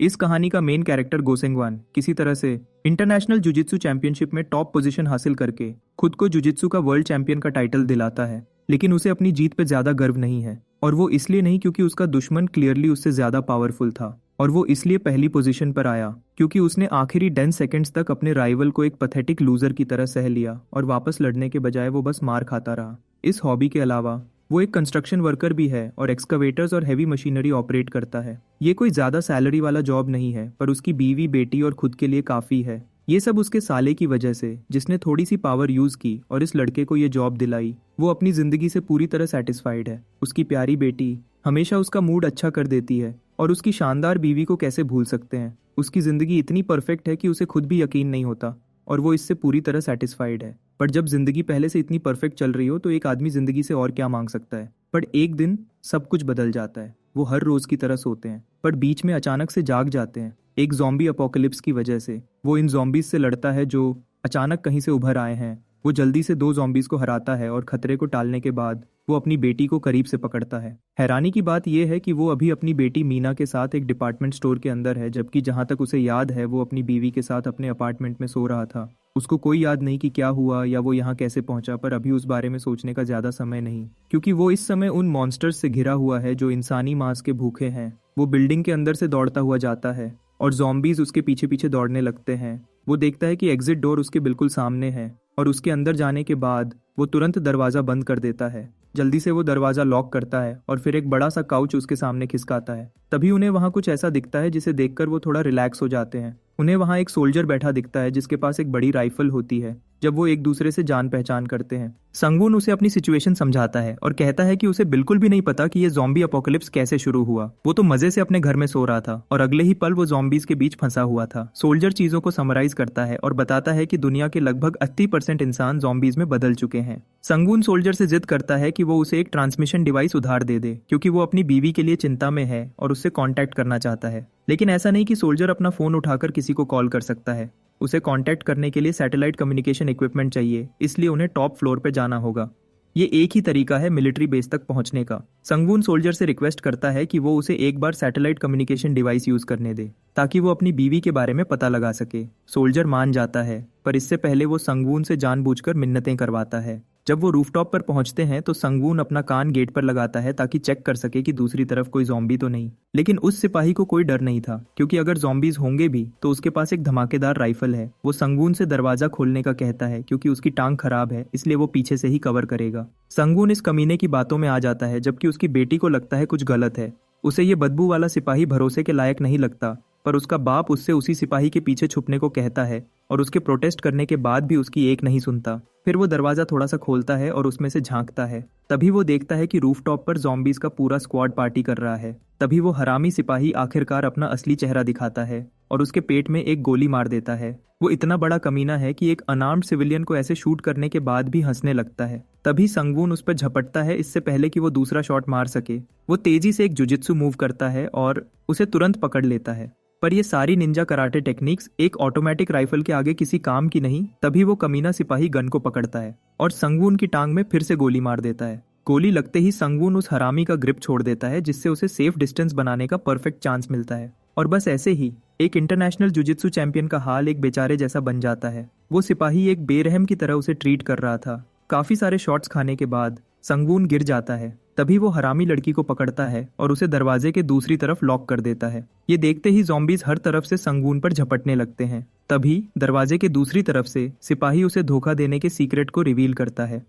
इस कहानी का मेन कैरेक्टर गोसेंगवान किसी तरह से इंटरनेशनल जुजित्सु चैंपियनशिप में टॉप पोजीशन हासिल करके खुद को जुजित्सु का वर्ल्ड चैंपियन का टाइटल दिलाता है। लेकिन उसे अपनी जीत पे ज्यादा गर्व नहीं है, और वो इसलिए नहीं क्योंकि उसका दुश्मन क्लियरली उससे ज्यादा पावरफुल था, और वो इसलिए पहली पोजीशन पर आया क्योंकि उसने आखिरी 10 सेकंड्स तक अपने राइवल को एक पैथेटिक लूजर की तरह सह लिया और वापस लड़ने के बजाय वो बस मार खाता रहा। इस हॉबी के अलावा वो एक कंस्ट्रक्शन वर्कर भी है और एक्सकवेटर्स और हैवी मशीनरी ऑपरेट करता है। ये कोई ज्यादा सैलरी वाला जॉब नहीं है, पर उसकी बीवी, बेटी और खुद के लिए काफी है। ये सब उसके साले की वजह से, जिसने थोड़ी सी पावर यूज की और इस लड़के को ये जॉब दिलाई। वो अपनी जिंदगी से पूरी तरह सेटिस्फाइड है। उसकी प्यारी बेटी हमेशा उसका मूड अच्छा कर देती है, और उसकी शानदार बीवी को कैसे भूल सकते हैं। उसकी जिंदगी इतनी परफेक्ट है कि उसे खुद भी यकीन नहीं होता, और वो इससे पूरी तरह सेटिस्फाइड है। पर जब जिंदगी पहले से इतनी परफेक्ट चल रही हो तो एक आदमी जिंदगी से और क्या मांग सकता है। पर एक दिन सब कुछ बदल जाता है। वो हर रोज की तरह सोते हैं, पर बीच में अचानक से जाग जाते हैं एक ज़ॉम्बी अपोकलिप्स की वजह से। वो इन ज़ॉम्बीज से लड़ता है जो अचानक कहीं से उभर आए हैं। वो जल्दी से 2 ज़ॉम्बीज को हराता है और खतरे को टालने के बाद वो अपनी बेटी को करीब से पकड़ता है। हैरानी की बात यह है कि वो अभी अपनी बेटी मीना के साथ एक डिपार्टमेंट स्टोर के अंदर है, जबकि जहां तक उसे याद है वो अपनी बीवी के साथ अपने अपार्टमेंट में सो रहा था। उसको कोई याद नहीं कि क्या हुआ या वो यहाँ कैसे पहुंचा, पर अभी उस बारे में सोचने का ज्यादा समय नहीं, क्योंकि वो इस समय उन मॉन्स्टर्स से घिरा हुआ है जो इंसानी मांस के भूखे हैं। वो बिल्डिंग के अंदर से दौड़ता हुआ जाता है और ज़ॉम्बीज उसके पीछे पीछे दौड़ने लगते हैं। वो देखता है कि एग्जिट डोर उसके बिल्कुल सामने है, और उसके अंदर जाने के बाद वो तुरंत दरवाज़ा बंद कर देता है। जल्दी से वो दरवाज़ा लॉक करता है और फिर एक बड़ा सा काउच उसके सामने खिसकाता है। तभी उन्हें वहाँ कुछ ऐसा दिखता है जिसे देखकर वो थोड़ा रिलैक्स हो जाते हैं। उन्हें वहाँ एक सोल्जर बैठा दिखता है जिसके पास एक बड़ी राइफल होती है। जब वो एक दूसरे से जान पहचान करते हैं, संगून उसे अपनी सिचुएशन समझाता है और कहता है कि उसे बिल्कुल भी नहीं पता कि ये ज़ॉम्बी अपोकलिप्स कैसे शुरू हुआ। वो तो मजे से अपने घर में सो रहा था और अगले ही पल वो ज़ॉम्बीज के बीच फंसा हुआ था। सोल्जर चीजों को समराइज करता है और बताता है कि दुनिया के लगभग 80% इंसान ज़ॉम्बीज में बदल चुके हैं। संगून सोल्जर से जिद करता है कि वो उसे एक ट्रांसमिशन डिवाइस उधार दे दे, क्योंकि वो अपनी बीवी के लिए चिंता में है और उससे कांटेक्ट करना चाहता है। लेकिन ऐसा नहीं कि सोल्जर अपना फोन उठाकर किसी को कॉल कर सकता है। उसे कांटेक्ट करने के लिए सैटेलाइट कम्युनिकेशन इक्विपमेंट चाहिए, इसलिए उन्हें टॉप फ्लोर पर जाना होगा। ये एक ही तरीका है मिलिट्री बेस तक पहुंचने का। संगून सोल्जर से रिक्वेस्ट करता है कि वो उसे एक बार सैटेलाइट कम्युनिकेशन डिवाइस यूज करने दे, ताकि वो अपनी बीवी के बारे में पता लगा सके। सोल्जर मान जाता है, पर इससे पहले वो संगून से जानबूझकर मिन्नतें करवाता है। जब वो रूफटॉप पर पहुंचते हैं तो संगून अपना कान गेट पर लगाता है ताकि चेक कर सके कि दूसरी तरफ कोई ज़ॉम्बी तो नहीं। लेकिन उस सिपाही को कोई डर नहीं था, क्योंकि अगर ज़ॉम्बीज होंगे भी तो उसके पास एक धमाकेदार राइफल है। वो संगून से दरवाजा खोलने का कहता है क्योंकि उसकी टांग खराब है, इसलिए वो पीछे से ही कवर करेगा। संगून इस कमीने की बातों में आ जाता है, जबकि उसकी बेटी को लगता है कुछ गलत है। उसे ये बदबू वाला सिपाही भरोसे के लायक नहीं लगता, पर उसका बाप उससे उसी सिपाही के पीछे छुपने को कहता है और उसके प्रोटेस्ट करने के बाद भी उसकी एक नहीं सुनता। फिर वो दरवाजा थोड़ा सा खोलता है और उसमें से झांकता है। तभी वो देखता है कि रूफटॉप पर ज़ॉम्बीज का पूरा स्क्वाड पार्टी कर रहा है। तभी वो हरामी सिपाही आखिरकार अपना असली चेहरा दिखाता है और उसके पेट में एक गोली मार देता है। वो इतना बड़ा कमीना है कि एक अनार्म्ड सिविलियन को ऐसे शूट करने के बाद भी हंसने लगता है। तभी संगून उस पर झपटता है इससे पहले कि वो दूसरा शॉट मार सके। वो तेजी से एक जुजित्सु मूव करता है और उसे तुरंत पकड़ लेता है। पर ये सारी निंजा कराटे टेक्निक्स एक ऑटोमेटिक राइफल के आगे किसी काम की नहीं। तभी वो कमीना सिपाही गन को पकड़ता है और संगून की टांग में फिर से गोली मार देता है। गोली लगते ही संगून उस हरामी का ग्रिप छोड़ देता है, जिससे उसे सेफ डिस्टेंस बनाने का परफेक्ट चांस मिलता है। और बस ऐसे ही एक इंटरनेशनल जुजित्सु चैंपियन का हाल एक बेचारे जैसा बन जाता है। वो सिपाही एक बेरहम की तरह उसे ट्रीट कर रहा था। काफी सारे शॉट्स खाने के बाद संगून गिर जाता है। तभी वो हरामी लड़की को पकड़ता है और उसे दरवाजे के दूसरी तरफ लॉक कर देता है। ये देखते ही ज़ॉम्बीज हर तरफ से संगून पर झपटने लगते हैं। तभी दरवाजे के दूसरी तरफ से सिपाही उसे धोखा देने के सीक्रेट को रिवील करता है।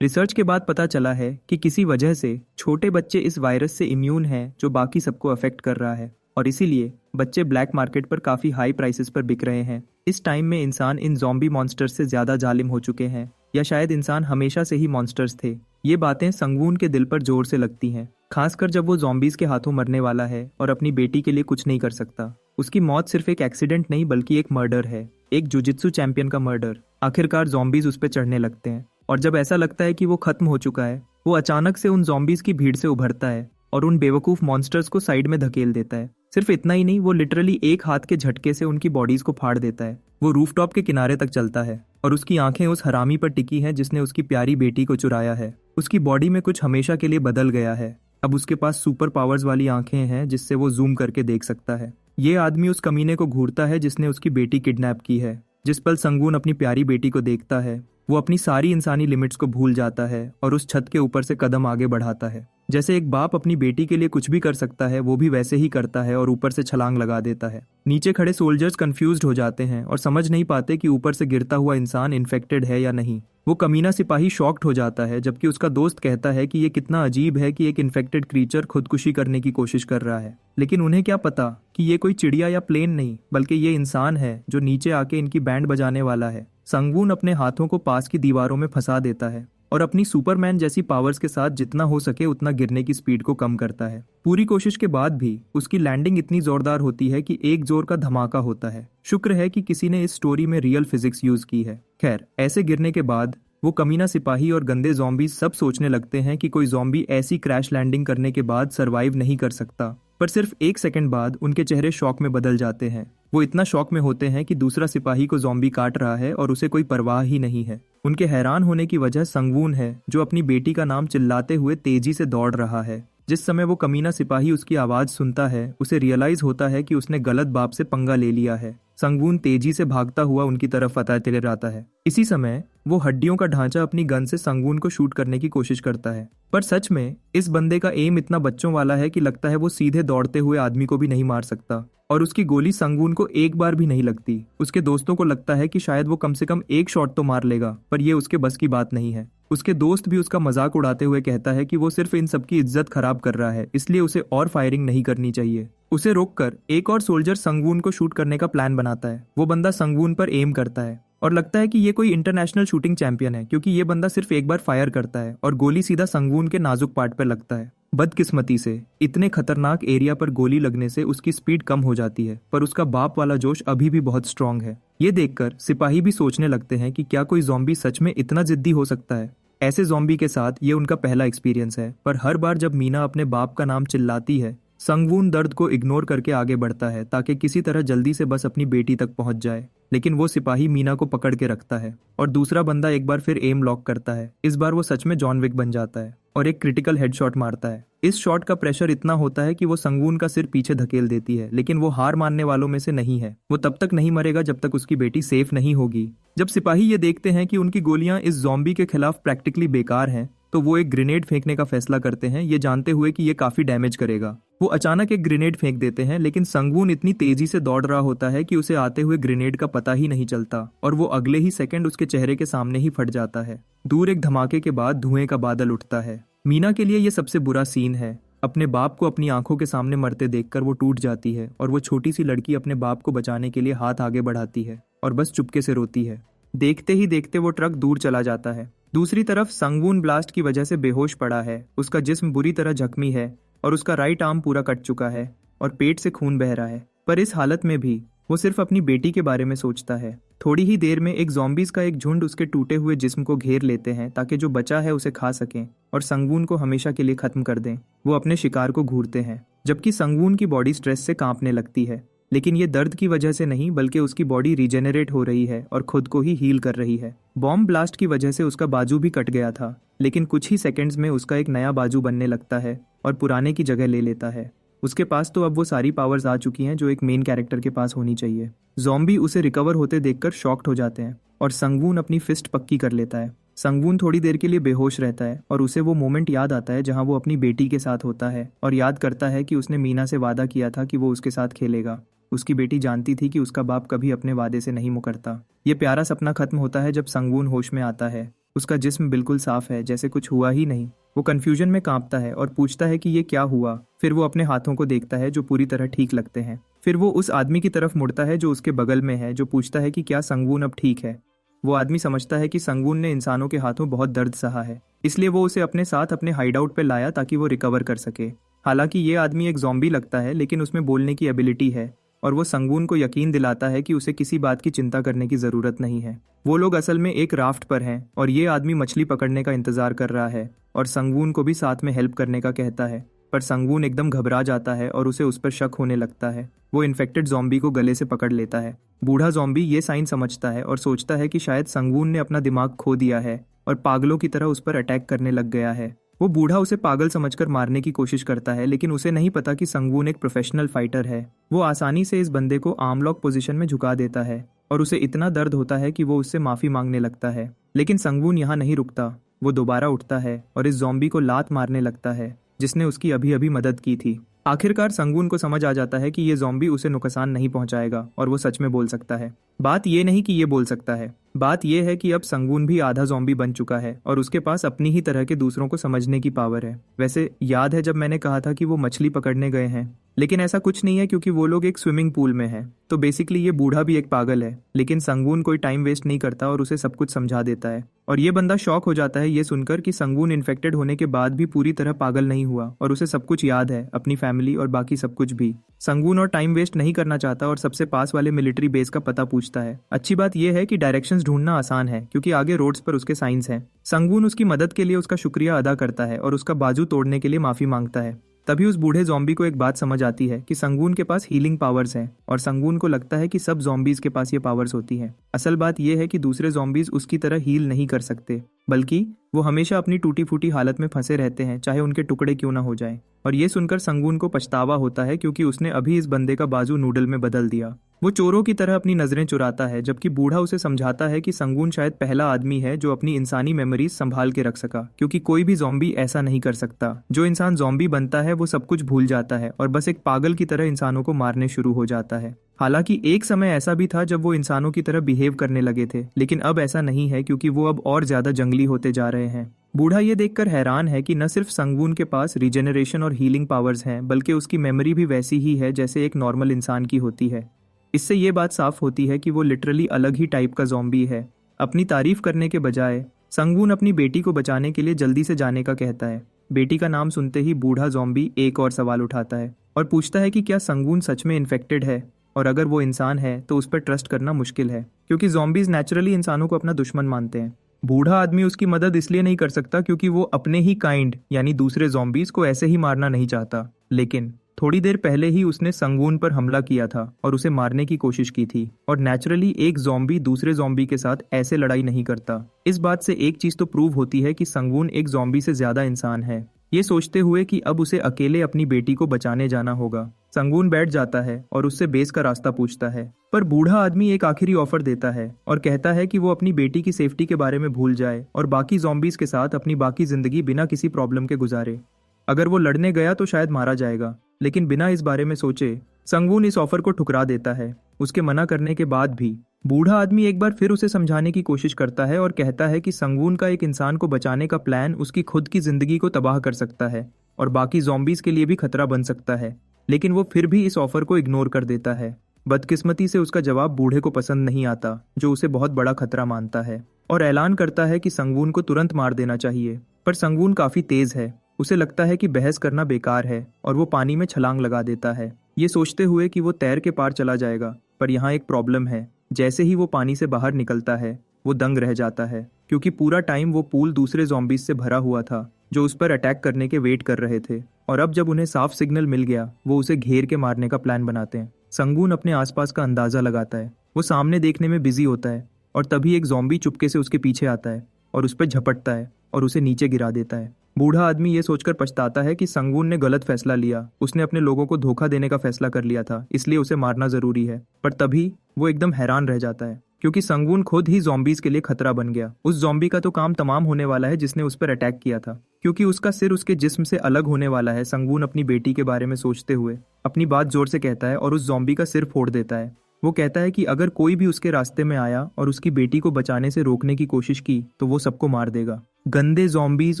रिसर्च के बाद पता चला है कि किसी वजह से छोटे बच्चे इस वायरस से इम्यून हैं जो बाकी सबको अफेक्ट कर रहा है, और इसीलिए बच्चे ब्लैक मार्केट पर काफी हाई प्राइसेस पर बिक रहे हैं। इस टाइम में इंसान इन ज़ॉम्बी मॉन्स्टर्स से ज्यादा जालिम हो चुके हैं, या शायद इंसान हमेशा से ही मॉन्स्टर्स थे। ये बातें संगून के दिल पर जोर से लगती हैं, खासकर जब वो ज़ॉम्बीज के हाथों मरने वाला है और अपनी बेटी के लिए कुछ नहीं कर सकता। उसकी मौत सिर्फ एक एक्सीडेंट नहीं बल्कि एक मर्डर है, एक जुजित्सु चैंपियन का मर्डर। आखिरकार ज़ॉम्बीज उस पर चढ़ने लगते हैं, और जब ऐसा लगता है कि वो खत्म हो चुका है, वो अचानक से उन ज़ॉम्बीज की भीड़ से उभरता है और उन बेवकूफ मॉन्स्टर्स को साइड में धकेल देता है। सिर्फ इतना ही नहीं, वो लिटरली एक हाथ के झटके से उनकी बॉडीज को फाड़ देता है। वो रूफटॉप के किनारे तक चलता है और उसकी आंखें उस हरामी पर टिकी हैं जिसने उसकी प्यारी बेटी को चुराया है। उसकी बॉडी में कुछ हमेशा के लिए बदल गया है। अब उसके पास सुपर पावर्स वाली आंखें हैं जिससे वो जूम करके देख सकता है। ये आदमी उस कमीने को घूरता है जिसने उसकी बेटी किडनैप की है। जिस पल संगवून अपनी प्यारी बेटी को देखता है, वो अपनी सारी इंसानी लिमिट्स को भूल जाता है और उस छत के ऊपर से कदम आगे बढ़ाता है। जैसे एक बाप अपनी बेटी के लिए कुछ भी कर सकता है, वो भी वैसे ही करता है और ऊपर से छलांग लगा देता है। नीचे खड़े सोल्जर्स कंफ्यूज्ड हो जाते हैं और समझ नहीं पाते कि ऊपर से गिरता हुआ इंसान इन्फेक्टेड है या नहीं। वो कमीना सिपाही शॉक्ड हो जाता है, जबकि उसका दोस्त कहता है कि ये कितना अजीब है कि एक इन्फेक्टेड क्रीचर खुदकुशी करने की कोशिश कर रहा है। लेकिन उन्हें क्या पता कि ये कोई चिड़िया या प्लेन नहीं, बल्कि ये इंसान है जो नीचे आके इनकी बैंड बजाने वाला है। संगवून अपने हाथों को पास की दीवारों में फंसा देता है और अपनी सुपरमैन जैसी पावर्स के साथ जितना हो सके उतना गिरने की स्पीड को कम करता है। पूरी कोशिश के बाद भी उसकी लैंडिंग इतनी जोरदार होती है कि एक जोर का धमाका होता है। शुक्र है कि किसी ने इस स्टोरी में रियल फिजिक्स यूज की है। खैर, ऐसे गिरने के बाद वो कमीना सिपाही और गंदे ज़ॉम्बी सब सोचने लगते हैं कि कोई ज़ॉम्बी ऐसी क्रैश लैंडिंग करने के बाद सरवाइव नहीं कर सकता। पर सिर्फ एक सेकंड बाद उनके चेहरे शॉक में बदल जाते हैं। वो इतना शॉक में होते हैं कि दूसरा सिपाही को ज़ॉम्बी काट रहा है और उसे कोई परवाह ही नहीं है। उनके हैरान होने की वजह संगवून है, जो अपनी बेटी का नाम चिल्लाते हुए तेजी से दौड़ रहा है। जिस समय वो कमीना सिपाही उसकी आवाज सुनता है, उसे रियलाइज होता है कि उसने गलत बाप से पंगा ले लिया है। संगवून तेजी से भागता हुआ उनकी तरफ आता रहता है। इसी समय वो हड्डियों का ढांचा अपनी गन से संगवून को शूट करने की कोशिश करता है, पर सच में इस बंदे का एम इतना बच्चों वाला है कि लगता है वो सीधे दौड़ते हुए आदमी को भी नहीं मार सकता और उसकी गोली संगवून को एक बार भी नहीं लगती। उसके दोस्तों को लगता है कि शायद वो कम से कम एक शॉट तो मार लेगा, पर ये उसके बस की बात नहीं है। उसके दोस्त भी उसका मजाक उड़ाते हुए कहता है कि वो सिर्फ इन सबकी इज्जत खराब कर रहा है, इसलिए उसे और फायरिंग नहीं करनी चाहिए। उसे रोककर एक और सोल्जर संगवून को शूट करने का प्लान बनाता है। वो बंदा संगवून पर एम करता है और लगता है कि ये कोई इंटरनेशनल शूटिंग चैंपियन है, क्योंकि ये बंदा सिर्फ एक बार फायर करता है और गोली सीधा संगवून के नाजुक पार्ट पर लगता है। बदकिस्मती से इतने खतरनाक एरिया पर गोली लगने से उसकी स्पीड कम हो जाती है, पर उसका बाप वाला जोश अभी भी बहुत स्ट्रांग है। ये देखकर सिपाही भी सोचने लगते हैं कि क्या कोई ज़ॉम्बी सच में इतना जिद्दी हो सकता है। ऐसे ज़ॉम्बी के साथ ये उनका पहला एक्सपीरियंस है, पर हर बार जब मीना अपने बाप का नाम चिल्लाती है, संगवून दर्द को इग्नोर करके आगे बढ़ता है ताकि किसी तरह जल्दी से बस अपनी बेटी तक पहुंच जाए। लेकिन वो सिपाही मीना को पकड़ के रखता है और दूसरा बंदा एक बार फिर एम लॉक करता है। इस बार वो सच में जॉन विक बन जाता है और एक क्रिटिकल हेडशॉट मारता है। इस शॉट का प्रेशर इतना होता है कि वो संगवून का सिर पीछे धकेल देती है, लेकिन वो हार मानने वालों में से नहीं है। वो तब तक नहीं मरेगा जब तक उसकी बेटी सेफ नहीं होगी। जब सिपाही ये देखते हैं कि उनकी गोलियां इस ज़ॉम्बी के खिलाफ प्रैक्टिकली बेकार हैं, तो वो एक ग्रेनेड फेंकने का फैसला करते हैं, ये जानते हुए कि ये काफी डैमेज करेगा। वो अचानक एक ग्रेनेड फेंक देते हैं, लेकिन संगवून इतनी तेजी से दौड़ रहा होता है कि उसे आते हुए ग्रेनेड का पता ही नहीं चलता और वो अगले ही सेकंड उसके चेहरे के सामने ही फट जाता है। दूर एक धमाके के बाद धुएं का बादल उठता है। मीना के लिए ये सबसे बुरा सीन है। अपने बाप को अपनी आंखों के सामने मरते देखकर वो टूट जाती है और वो छोटी सी लड़की अपने बाप को बचाने के लिए हाथ आगे बढ़ाती है और बस चुपके से रोती है। देखते ही देखते वो ट्रक दूर चला जाता है। दूसरी तरफ संगवून ब्लास्ट की वजह से बेहोश पड़ा है। उसका जिस्म बुरी तरह जख्मी है और उसका राइट आर्म पूरा कट चुका है और पेट से खून बह रहा है। पर इस हालत में भी वो सिर्फ अपनी बेटी के बारे में सोचता है। थोड़ी ही देर में एक ज़ॉम्बीज़ का एक झुंड उसके टूटे हुए जिस्म को घेर लेते हैं ताकि जो बचा है उसे खा सकें और संगवून को हमेशा के लिए खत्म कर दें। वो अपने शिकार को घूरते हैं, जबकि संगवून की बॉडी स्ट्रेस से कांपने लगती है। लेकिन ये दर्द की वजह से नहीं, बल्कि उसकी बॉडी रीजेनरेट हो रही है और खुद को ही हील कर रही है। बॉम्ब ब्लास्ट की वजह से उसका बाजू भी कट गया था, लेकिन कुछ ही सेकंड्स में उसका एक नया बाजू बनने लगता है और पुराने की जगह ले लेता है। उसके पास तो अब वो सारी पावर्स आ चुकी हैं जो एक मेन कैरेक्टर के पास होनी चाहिए। ज़ॉम्बी उसे रिकवर होते देखकर शॉक्ड हो जाते हैं और संगवून अपनी फिस्ट पक्की कर लेता है। संगवून थोड़ी देर के लिए बेहोश रहता है और उसे वो मोमेंट याद आता है जहां वो अपनी बेटी के साथ होता है और याद करता है कि उसने मीना से वादा किया था कि वो उसके साथ खेलेगा। उसकी बेटी जानती थी कि उसका बाप कभी अपने वादे से नहीं मुकरता। ये प्यारा सपना खत्म होता है जब संगवून होश में आता है। उसका जिस्म बिल्कुल साफ है, जैसे कुछ हुआ ही नहीं। वो कंफ्यूजन में कांपता है और पूछता है कि ये क्या हुआ। फिर वो अपने हाथों को देखता है जो पूरी तरह ठीक लगते हैं। फिर वो उस आदमी की तरफ मुड़ता है जो उसके बगल में है, जो पूछता है कि क्या संगवून अब ठीक है। वो आदमी समझता है कि संगवून ने इंसानों के हाथों बहुत दर्द सहा है, इसलिए वो उसे अपने साथ अपने हाइडआउट पे लाया ताकि वो रिकवर कर सके। हालांकि ये आदमी एक ज़ॉम्बी लगता है, लेकिन उसमें बोलने की एबिलिटी है और वो संगवून को यकीन दिलाता है कि उसे किसी बात की चिंता करने की ज़रूरत नहीं है। वो लोग असल में एक राफ्ट पर हैं और ये आदमी मछली पकड़ने का इंतज़ार कर रहा है और संगवून को भी साथ में हेल्प करने का कहता है। पर संगवून एकदम घबरा जाता है और उसे उस पर शक होने लगता है। वो इन्फेक्टेड ज़ॉम्बी को गले से पकड़ लेता है। बूढ़ा ज़ॉम्बी ये साइन समझता है और सोचता है कि शायद संगवून ने अपना दिमाग खो दिया है और पागलों की तरह उस पर अटैक करने लग गया है। वो बूढ़ा उसे पागल समझकर मारने की कोशिश करता है, लेकिन उसे नहीं पता कि संगवून एक प्रोफेशनल फाइटर है। वो आसानी से इस बंदे को आर्म लॉक पोजीशन में झुका देता है और उसे इतना दर्द होता है कि वो उससे माफी मांगने लगता है। लेकिन संगवून यहाँ नहीं रुकता। वो दोबारा उठता है और इस ज़ॉम्बी को लात मारने लगता है जिसने उसकी अभी अभी मदद की थी। आखिरकार संगवून को समझ आ जाता है कि ये ज़ॉम्बी उसे नुकसान नहीं पहुंचाएगा और वो सच में बोल सकता है। बात ये नहीं कि ये बोल सकता है, बात ये है कि अब संगवून भी आधा ज़ॉम्बी बन चुका है और उसके पास अपनी ही तरह के दूसरों को समझने की पावर है। वैसे याद है जब मैंने कहा था कि वो मछली पकड़ने गए हैं, लेकिन ऐसा कुछ नहीं है क्योंकि वो लोग एक स्विमिंग पूल में है। तो बेसिकली ये बूढ़ा भी एक पागल है, लेकिन संगवून कोई टाइम वेस्ट नहीं करता और उसे सब कुछ समझा देता है। और ये बंदा शॉक हो जाता है ये सुनकर कि संगवून इन्फेक्टेड होने के बाद भी पूरी तरह पागल नहीं हुआ और उसे सब कुछ याद है, अपनी फैमिली और बाकी सब कुछ भी। संगवून और टाइम वेस्ट नहीं करना चाहता और सबसे पास वाले मिलिट्री बेस का पता पूछता है। अच्छी बात यह है कि डायरेक्शंस ढूंढना आसान है क्योंकि आगे रोड्स पर उसके साइंस हैं। संगवून उसकी मदद के लिए उसका शुक्रिया अदा करता है और उसका बाजू तोड़ने के लिए माफी मांगता है। तभी उस बूढ़े ज़ॉम्बी को एक बात समझ आती है कि संगवून के पास हीलिंग पावर्स हैं और संगवून को लगता है कि सब ज़ॉम्बीज के पास ये पावर्स होती हैं। असल बात यह है कि दूसरे ज़ॉम्बीज उसकी तरह हील नहीं कर सकते, बल्कि वो हमेशा अपनी टूटी फूटी हालत में फंसे रहते हैं, चाहे उनके टुकड़े क्यों ना हो जाएं। और ये सुनकर संगवून को पछतावा होता है क्योंकि उसने अभी इस बंदे का बाजू नूडल में बदल दिया। वो चोरों की तरह अपनी नजरें चुराता है, जबकि बूढ़ा उसे समझाता है कि संगवून शायद पहला आदमी है जो अपनी इंसानी मेमोरीज संभाल के रख सका, क्योंकि कोई भी ज़ॉम्बी ऐसा नहीं कर सकता। जो इंसान ज़ॉम्बी बनता है वो सब कुछ भूल जाता है और बस एक पागल की तरह इंसानों को मारने शुरू हो जाता है। हालांकि एक समय ऐसा भी था जब वो इंसानों की तरह बिहेव करने लगे थे, लेकिन अब ऐसा नहीं है क्योंकि वो अब और ज्यादा जंगली होते जा रहे हैं। बूढ़ा ये देखकर हैरान है कि न सिर्फ संगवून के पास रीजेनरेशन और हीलिंग पावर्स हैं, बल्कि उसकी मेमोरी भी वैसी ही है जैसे एक नॉर्मल इंसान की होती है। इससे ये बात साफ होती है कि वो लिटरली अलग ही टाइप का ज़ॉम्बी है। अपनी तारीफ करने के बजाय संगवून अपनी बेटी को बचाने के लिए जल्दी से जाने का कहता है। बेटी का नाम सुनते ही बूढ़ा ज़ॉम्बी एक और सवाल उठाता है और पूछता है कि क्या संगवून सच में इन्फेक्टेड है, और अगर वो इंसान है तो उस पर ट्रस्ट करना मुश्किल है क्योंकि ज़ॉम्बीज नेचुरली इंसानों को अपना दुश्मन मानते हैं। बूढ़ा आदमी उसकी मदद इसलिए नहीं कर सकता क्योंकि वो अपने ही काइंड यानी दूसरे ज़ॉम्बीज को ऐसे ही मारना नहीं चाहता। लेकिन थोड़ी देर पहले ही उसने संगवून पर हमला किया था और उसे मारने की कोशिश की थी, और नेचुरली एक ज़ॉम्बी दूसरे ज़ॉम्बी के साथ ऐसे लड़ाई नहीं करता। इस बात से एक चीज तो प्रूव होती है कि संगवून एक ज़ॉम्बी से ज्यादा इंसान है। ये सोचते हुए कि अब उसे अकेले अपनी बेटी को बचाने जाना होगा, संगवून बैठ जाता है और उससे बेस का रास्ता पूछता है। पर बूढ़ा आदमी एक आखिरी ऑफर देता है और कहता है कि वो अपनी बेटी की सेफ्टी के बारे में भूल जाए और बाकी ज़ॉम्बीज के साथ अपनी बाकी जिंदगी बिना किसी प्रॉब्लम के गुजारे। अगर वो लड़ने गया तो शायद मारा जाएगा, लेकिन बिना इस बारे में सोचे संगवून इस ऑफर को ठुकरा देता है। उसके मना करने के बाद भी बूढ़ा आदमी एक बार फिर उसे समझाने की कोशिश करता है और कहता है कि संगवून का एक इंसान को बचाने का प्लान उसकी खुद की जिंदगी को तबाह कर सकता है और बाकी ज़ॉम्बीज के लिए भी खतरा बन सकता है, लेकिन वो फिर भी इस ऑफर को इग्नोर कर देता है। बदकिस्मती से उसका जवाब बूढ़े को पसंद नहीं आता, जो उसे बहुत बड़ा खतरा मानता है, और ऐलान करता है कि संगवून को तुरंत मार देना चाहिए। पर संगवून काफी तेज है, उसे लगता है कि बहस करना बेकार है और वो पानी में छलांग लगा देता है, ये सोचते हुए कि वो तैर के पार चला जाएगा। पर यहाँ एक प्रॉब्लम है, जैसे ही वो पानी से बाहर निकलता है वो दंग रह जाता है, क्योंकि पूरा टाइम वो पूल दूसरे ज़ॉम्बीज से भरा हुआ था जो उस पर अटैक करने के वेट कर रहे थे, और अब जब उन्हें साफ सिग्नल मिल गया वो उसे घेर के मारने का प्लान बनाते हैं। संगवून अपने आसपास का अंदाजा लगाता है, वो सामने देखने में बिजी होता है, और तभी एक ज़ॉम्बी चुपके से उसके पीछे आता है और उस पर झपटता है और उसे नीचे गिरा देता है। बूढ़ा आदमी ये सोचकर पछताता है कि संगवून ने गलत फैसला लिया, उसने अपने लोगों को धोखा देने का फैसला कर लिया था, इसलिए उसे मारना जरूरी है। पर तभी वो एकदम हैरान रह जाता है क्योंकि संगवून खुद ही ज़ॉम्बीज के लिए खतरा बन गया। उस ज़ॉम्बी का तो काम तमाम होने वाला है जिसने उस पर अटैक किया था, क्योंकि उसका सिर उसके जिस्म से अलग होने वाला है। संगवून अपनी बेटी के बारे में सोचते हुए अपनी बात जोर से कहता है और उस ज़ॉम्बी का सिर फोड़ देता है। वो कहता है कि अगर कोई भी उसके रास्ते में आया और उसकी बेटी को बचाने से रोकने की कोशिश की तो वो सबको मार देगा। गंदे ज़ॉम्बीज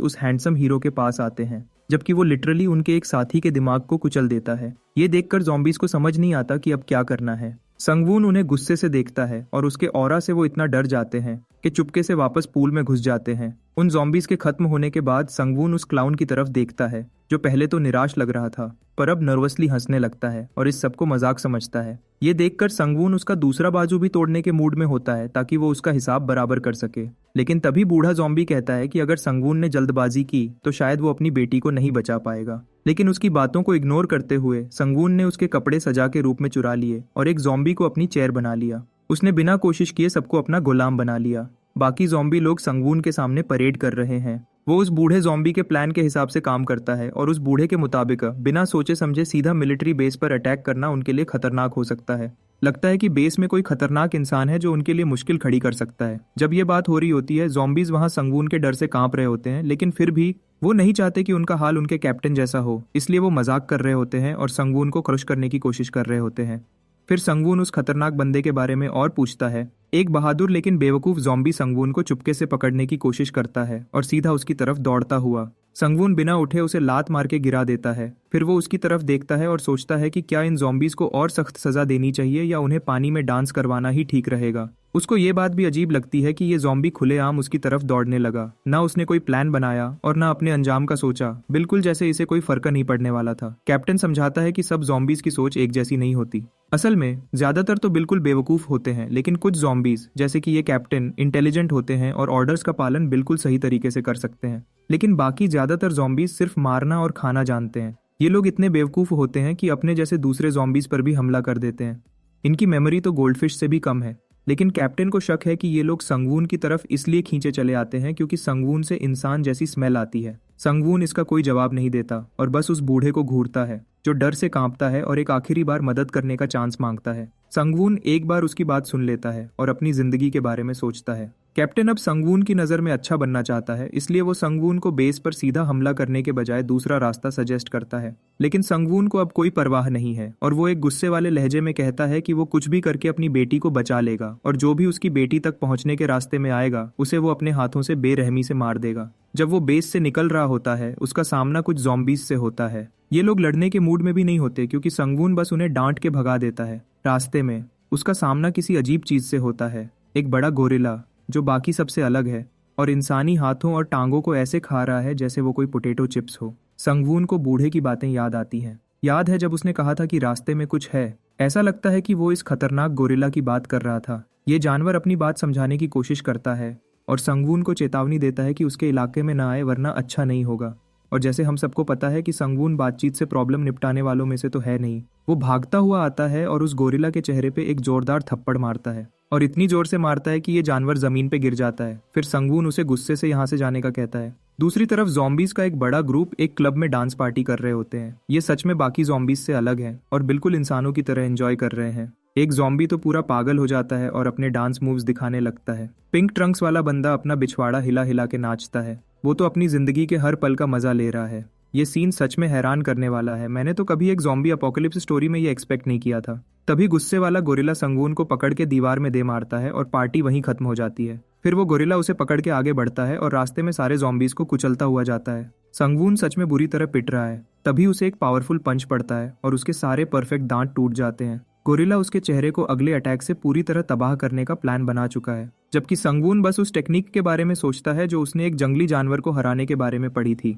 उस हैंडसम हीरो के पास आते हैं, जबकि वो लिटरली उनके एक साथी के दिमाग को कुचल देता है। ये देखकर ज़ॉम्बीज को समझ नहीं आता कि अब क्या करना है। संगवून उन्हें गुस्से से देखता है और उसके ऑरा से वो इतना डर जाते हैं कि चुपके से वापस पूल में घुस जाते हैं। उन ज़ॉम्बीज के खत्म होने के बाद संगवून उस क्लाउन की तरफ देखता है जो पहले तो निराश लग रहा था, पर अब नर्वसली हंसने लगता है और इस सबको मजाक समझता है। ये देखकर संगवून उसका दूसरा बाजू भी तोड़ने के मूड में होता है ताकि वो उसका हिसाब बराबर कर सके। लेकिन तभी बूढ़ा ज़ॉम्बी कहता है कि अगर संगवून ने जल्दबाजी की तो शायद वो अपनी बेटी को नहीं बचा पाएगा। लेकिन उसकी बातों को इग्नोर करते हुए संगवून ने उसके कपड़े सजा के रूप में चुरा लिए और एक ज़ॉम्बी को अपनी चेयर बना लिया। उसने बिना कोशिश किए सबको अपना गुलाम बना लिया। बाकी ज़ॉम्बी लोग संगवून के सामने परेड कर रहे हैं वो उस बूढ़े ज़ॉम्बी के प्लान के हिसाब से काम करता है और उस बूढ़े के मुताबिक बिना सोचे समझे सीधा मिलिट्री बेस पर अटैक करना उनके लिए खतरनाक हो सकता है। लगता है कि बेस में कोई खतरनाक इंसान है जो उनके लिए मुश्किल खड़ी कर सकता है। जब ये बात हो रही होती है, ज़ॉम्बीज वहां संगवून के डर से कांप रहे होते हैं, लेकिन फिर भी वो नहीं चाहते कि उनका हाल उनके कैप्टन जैसा हो, इसलिए वो मजाक कर रहे होते हैं और संगवून को क्रश करने की कोशिश कर रहे होते हैं। फिर संगवून उस खतरनाक बंदे के बारे में और पूछता है। एक बहादुर लेकिन बेवकूफ ज़ॉम्बी संगवून को चुपके से पकड़ने की कोशिश करता है और सीधा उसकी तरफ दौड़ता हुआ संगवून बिना उठे उसे लात मार के गिरा देता है। फिर वो उसकी तरफ देखता है और सोचता है कि क्या इन ज़ॉम्बीज को और सख्त सजा देनी चाहिए या उन्हें पानी में डांस करवाना ही ठीक रहेगा। उसको ये बात भी अजीब लगती है कि ये ज़ॉम्बी खुलेआम उसकी तरफ दौड़ने लगा। ना उसने कोई प्लान बनाया और ना अपने अंजाम का सोचा, बिल्कुल जैसे इसे कोई फर्क नहीं पड़ने वाला था। कैप्टन समझाता है कि सब ज़ॉम्बीज की सोच एक जैसी नहीं होती। असल में ज्यादातर तो बिल्कुल बेवकूफ होते हैं, लेकिन कुछ ज़ॉम्बीज जैसे कि ये कैप्टन इंटेलिजेंट होते हैं और ऑर्डर्स का पालन बिल्कुल सही तरीके से कर सकते हैं। लेकिन बाकी ज्यादातर ज़ॉम्बीज सिर्फ मारना और खाना जानते हैं। ये लोग इतने बेवकूफ होते हैं कि अपने जैसे दूसरे ज़ॉम्बीज पर भी हमला कर देते हैं। इनकी मेमोरी तो गोल्डफिश से भी कम है। लेकिन कैप्टन को शक है कि ये लोग संगवून की तरफ इसलिए खींचे चले आते हैं क्योंकि संगवून से इंसान जैसी स्मेल आती है। संगवून इसका कोई जवाब नहीं देता और बस उस बूढ़े को घूरता है जो डर से कांपता है और एक आखिरी बार मदद करने का चांस मांगता है। संगवून एक बार उसकी बात सुन लेता है और अपनी जिंदगी के बारे में सोचता है। कैप्टन अब संगवून की नज़र में अच्छा बनना चाहता है, इसलिए वो संगवून को बेस पर सीधा हमला करने के बजाय दूसरा रास्ता सजेस्ट करता है। लेकिन संगवून को अब कोई परवाह नहीं है और वो एक गुस्से वाले लहजे में कहता है कि वो कुछ भी करके अपनी बेटी को बचा लेगा और जो भी उसकी बेटी तक पहुंचने के रास्ते में आएगा उसे वो अपने हाथों से बेरहमी से मार देगा। जब वो बेस से निकल रहा होता है, उसका सामना कुछ ज़ॉम्बीज से होता है। ये लोग लड़ने के मूड में भी नहीं होते क्योंकि संगवून बस उन्हें डांट के भगा देता है। रास्ते में उसका सामना किसी अजीब चीज से होता है, एक बड़ा गोरिल्ला जो बाकी सबसे अलग है और इंसानी हाथों और टांगों को ऐसे खा रहा है जैसे वो कोई पोटैटो चिप्स हो। संगवून को बूढ़े की बातें याद आती हैं। याद है जब उसने कहा था कि रास्ते में कुछ है। ऐसा लगता है कि वो इस खतरनाक गोरिल्ला की बात कर रहा था। ये जानवर अपनी बात समझाने की कोशिश करता है और संगवून को चेतावनी देता है कि उसके इलाके में ना आए वरना अच्छा नहीं होगा। और जैसे हम सबको पता है कि संगवून बातचीत से प्रॉब्लम निपटाने वालों में से तो है नहीं। वो भागता हुआ आता है और उस गोरिल्ला के चेहरे पे एक जोरदार थप्पड़ मारता है और इतनी जोर से मारता है कि ये जानवर जमीन पे गिर जाता है। फिर संगवून उसे गुस्से से यहाँ से जाने का कहता है। दूसरी तरफ ज़ॉम्बीज का एक बड़ा ग्रुप एक क्लब में डांस पार्टी कर रहे होते हैं। ये सच में बाकी ज़ॉम्बीज से अलग है और बिल्कुल इंसानों की तरह एंजॉय कर रहे हैं। एक ज़ॉम्बी तो पूरा पागल हो जाता है और अपने डांस मूव्स दिखाने लगता है। पिंक ट्रंक्स वाला बंदा अपना बिछवाड़ा हिला हिला के नाचता है। वो तो अपनी जिंदगी के हर पल का मजा ले रहा है। ये सीन सच में हैरान करने वाला है। मैंने तो कभी एक ज़ॉम्बी अपोकलिप्स स्टोरी में ये एक्सपेक्ट नहीं किया था। तभी गुस्से वाला गोरिल्ला संगवून को पकड़ के दीवार में दे मारता है और पार्टी वहीं खत्म हो जाती है। फिर वो गोरिल्ला उसे पकड़ के आगे बढ़ता है और रास्ते में सारे ज़ॉम्बीज को कुचलता हुआ जाता है। संगवून सच में बुरी तरह पिट रहा है। तभी उसे एक पावरफुल पंच पड़ता है और उसके सारे परफेक्ट दांत टूट जाते हैं। गोरिल्ला उसके चेहरे को अगले अटैक से पूरी तरह तबाह करने का प्लान बना चुका है, जबकि संगवून बस उस टेक्निक के बारे में सोचता है जो उसने एक जंगली जानवर को हराने के बारे में पढ़ी थी।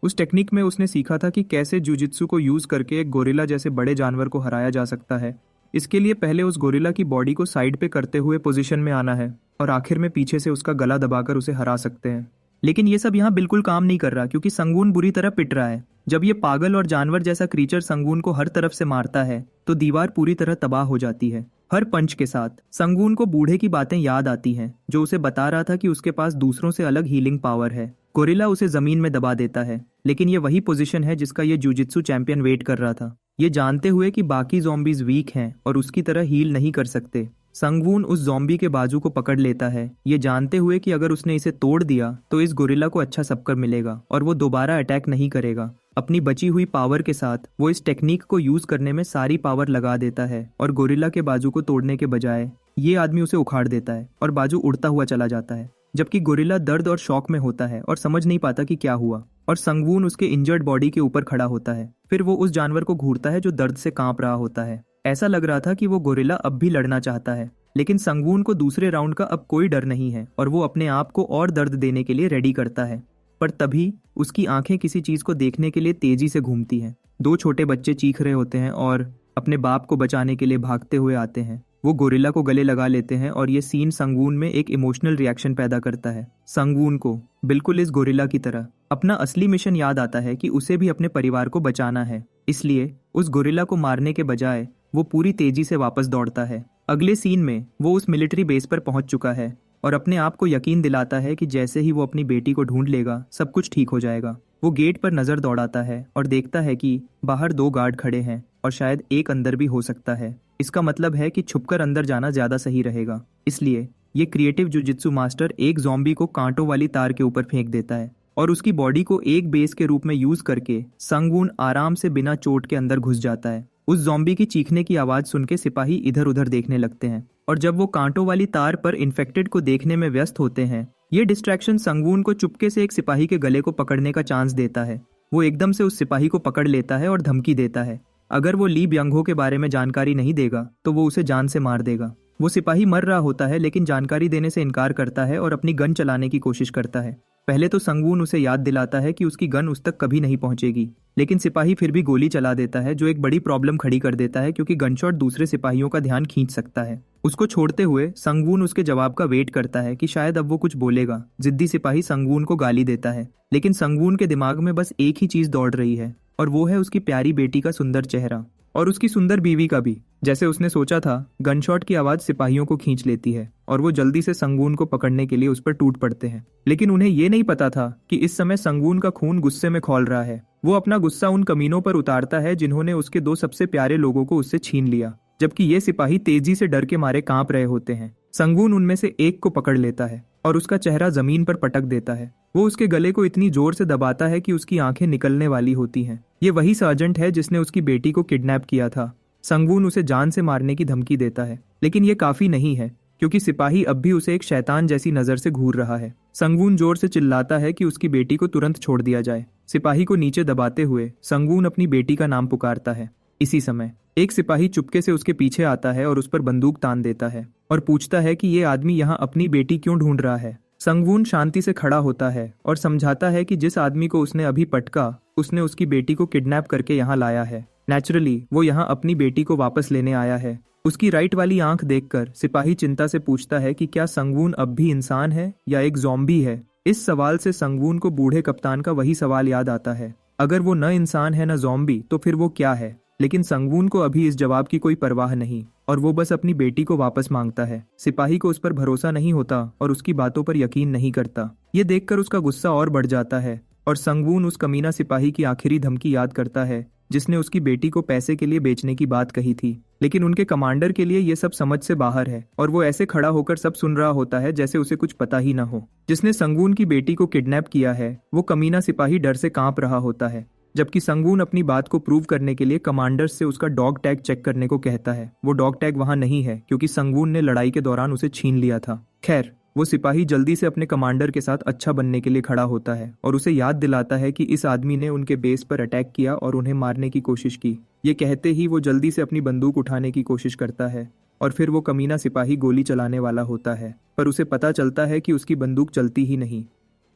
उस टेक्निक में उसने सीखा था कि कैसे जुजित्सु को यूज करके एक गोरिल्ला जैसे बड़े जानवर को हराया जा सकता है। इसके लिए पहले उस गोरिल्ला की बॉडी को साइड पे करते हुए पोजीशन में आना है और आखिर में पीछे से उसका गला दबाकर उसे हरा सकते हैं। लेकिन ये सब यहाँ बिल्कुल काम नहीं कर रहा क्योंकि संगवून बुरी तरह पिट रहा है। जब ये पागल और जानवर जैसा क्रीचर संगवून को हर तरफ से मारता है तो दीवार पूरी तरह तबाह हो जाती है। हर पंच के साथ संगवून को बूढ़े की बातें याद आती हैं जो उसे बता रहा था कि उसके पास दूसरों से अलग हीलिंग पावर है। गोरिल्ला उसे जमीन में दबा देता है, लेकिन ये वही पोजीशन है जिसका ये जुजित्सु चैंपियन वेट कर रहा था। ये जानते हुए कि बाकी ज़ॉम्बीज वीक हैं और उसकी तरह हील नहीं कर सकते, संगवून उस ज़ॉम्बी के बाजू को पकड़ लेता है, ये जानते हुए कि अगर उसने इसे तोड़ दिया तो इस गोरिल्ला को अच्छा सबकर मिलेगा और वो दोबारा अटैक नहीं करेगा। अपनी बची हुई पावर के साथ वो इस टेक्निक को यूज करने में सारी पावर लगा देता है और गोरिल्ला के बाजू को तोड़ने के बजाय ये आदमी उसे उखाड़ देता है और बाजू उड़ता हुआ चला जाता है। जबकि गोरिल्ला दर्द और शॉक में होता है और समझ नहीं पाता कि क्या हुआ, और संगवून उसके इंजर्ड बॉडी के ऊपर खड़ा होता है। फिर वो उस जानवर को घूरता है जो दर्द से कांप रहा होता है। ऐसा लग रहा था कि वो गोरिल्ला अब भी लड़ना चाहता है, लेकिन संगवून को दूसरे राउंड का अब कोई डर नहीं है और वो अपने आप को और दर्द देने के लिए रेडी करता है। पर तभी उसकी आंखें किसी चीज को देखने के लिए तेजी से घूमती हैं। दो छोटे बच्चे चीख रहे होते हैं और अपने बाप को बचाने के लिए भागते हुए आते हैं। वो गोरिल्ला को गले लगा लेते हैं और ये सीन संगवून में एक इमोशनल रिएक्शन पैदा करता है। संगवून को बिल्कुल इस गोरिल्ला की तरह अपना असली मिशन याद आता है कि उसे भी अपने परिवार को बचाना है। इसलिए उस गोरिल्ला को मारने के बजाय वो पूरी तेजी से वापस दौड़ता है। अगले सीन में वो उस मिलिट्री बेस पर पहुंच चुका है और अपने आप को यकीन दिलाता है कि जैसे ही वो अपनी बेटी को ढूंढ लेगा सब कुछ ठीक हो जाएगा। वो गेट पर नज़र दौड़ाता है और देखता है कि बाहर 2 गार्ड खड़े हैं और शायद एक अंदर भी हो सकता है। इसका मतलब है कि छुपकर अंदर जाना ज़्यादा सही रहेगा। इसलिए ये क्रिएटिव जुजित्सु मास्टर एक ज़ॉम्बी को कांटों वाली तार के ऊपर फेंक देता है और उसकी बॉडी को एक बेस के रूप में यूज करके संगवून आराम से बिना चोट के अंदर घुस जाता है। उस ज़ॉम्बी की चीखने की आवाज सुन के सिपाही इधर उधर देखने लगते हैं और जब वो कांटों वाली तार पर इन्फेक्टेड को देखने में व्यस्त होते हैं, ये डिस्ट्रैक्शन संगवून को चुपके से एक सिपाही के गले को पकड़ने का चांस देता है। वो एकदम से उस सिपाही को पकड़ लेता है और धमकी देता है अगर वो ली ब्यंगहो के बारे में जानकारी नहीं देगा तो वो उसे जान से मार देगा। वो सिपाही मर रहा होता है लेकिन जानकारी देने से इनकार करता है और अपनी गन चलाने की कोशिश करता है। पहले तो संगवून उसे याद दिलाता है कि उसकी गन उस तक कभी नहीं पहुंचेगी, लेकिन सिपाही फिर भी गोली चला देता है जो एक बड़ी प्रॉब्लम खड़ी कर देता है क्योंकि गनशॉट दूसरे सिपाहियों का ध्यान खींच सकता है। उसको छोड़ते हुए संगवून उसके जवाब का वेट करता है कि शायद अब वो कुछ बोलेगा। जिद्दी सिपाही संगवून को गाली देता है लेकिन संगवून के दिमाग में बस एक ही चीज दौड़ रही है और वो है उसकी प्यारी बेटी का सुंदर चेहरा और उसकी सुंदर बीवी का भी। जैसे उसने सोचा था, गनशॉट की आवाज सिपाहियों को खींच लेती है और वो जल्दी से संगवून को पकड़ने के लिए उस पर टूट पड़ते हैं। लेकिन उन्हें ये नहीं पता था कि इस समय संगवून का खून गुस्से में खौल रहा है। वो अपना गुस्सा उन कमीनों पर उतारता है जिन्होंने उसके 2 सबसे प्यारे लोगों को उससे छीन लिया, जबकि ये सिपाही तेजी से डर के मारे कांप रहे होते हैं। संगवून उनमें से एक को पकड़ लेता है और उसका चेहरा जमीन पर पटक देता है। वो उसके गले को इतनी जोर से दबाता है कि उसकी आंखें निकलने वाली होती हैं। ये वही सर्जेंट है जिसने उसकी बेटी को किडनैप किया था। संगवून उसे जान से मारने की धमकी देता है लेकिन ये काफी नहीं है क्योंकि सिपाही अब भी उसे एक शैतान जैसी नजर से घूर रहा है। संगवून जोर से चिल्लाता है कि उसकी बेटी को तुरंत छोड़ दिया जाए। सिपाही को नीचे दबाते हुए संगवून अपनी बेटी का नाम पुकारता है। इसी समय एक सिपाही चुपके से उसके पीछे आता है और उस पर बंदूक तान देता है और पूछता है कि ये आदमी यहाँ अपनी बेटी क्यों ढूंढ रहा है। संगवून शांति से खड़ा होता है और समझाता है कि जिस आदमी को उसने अभी पटका उसने उसकी बेटी को किडनैप करके यहाँ लाया है। नेचुरली वो यहाँ अपनी बेटी को वापस लेने आया है। उसकी राइट वाली आंख देखकर सिपाही चिंता से पूछता है कि क्या संगवून अब भी इंसान है या एक ज़ॉम्बी है। इस सवाल से संगवून को बूढ़े कप्तान का वही सवाल याद आता है, अगर वो न इंसान है न ज़ॉम्बी तो फिर वो क्या है। लेकिन संगवून को अभी इस जवाब की कोई परवाह नहीं और वो बस अपनी बेटी को वापस मांगता है। सिपाही को उस पर भरोसा नहीं होता और उसकी बातों पर यकीन नहीं करता। ये देखकर उसका गुस्सा और बढ़ जाता है और संगवून उस कमीना सिपाही की आखिरी धमकी याद करता है जिसने उसकी बेटी को पैसे के लिए बेचने की बात कही थी। लेकिन उनके कमांडर के लिए ये सब समझ से बाहर है और वो ऐसे खड़ा होकर सब सुन रहा होता है जैसे उसे कुछ पता ही ना हो। जिसने संगवून की बेटी को किडनैप किया है वो कमीना सिपाही डर से कांप रहा होता है, जबकि संगवून अपनी बात को प्रूव करने के लिए कमांडर से उसका डॉग टैग चेक करने को कहता है। वो डॉग टैग वहां नहीं है क्योंकि संगवून ने लड़ाई के दौरान उसे छीन लिया था। खैर, वो सिपाही जल्दी से अपने कमांडर के साथ अच्छा बनने के लिए खड़ा होता है और उसे याद दिलाता है कि इस आदमी ने उनके बेस पर अटैक किया और उन्हें मारने की कोशिश की। ये कहते ही वो जल्दी से अपनी बंदूक उठाने की कोशिश करता है और फिर वो कमीना सिपाही गोली चलाने वाला होता है, पर उसे पता चलता है कि उसकी बंदूक चलती ही नहीं।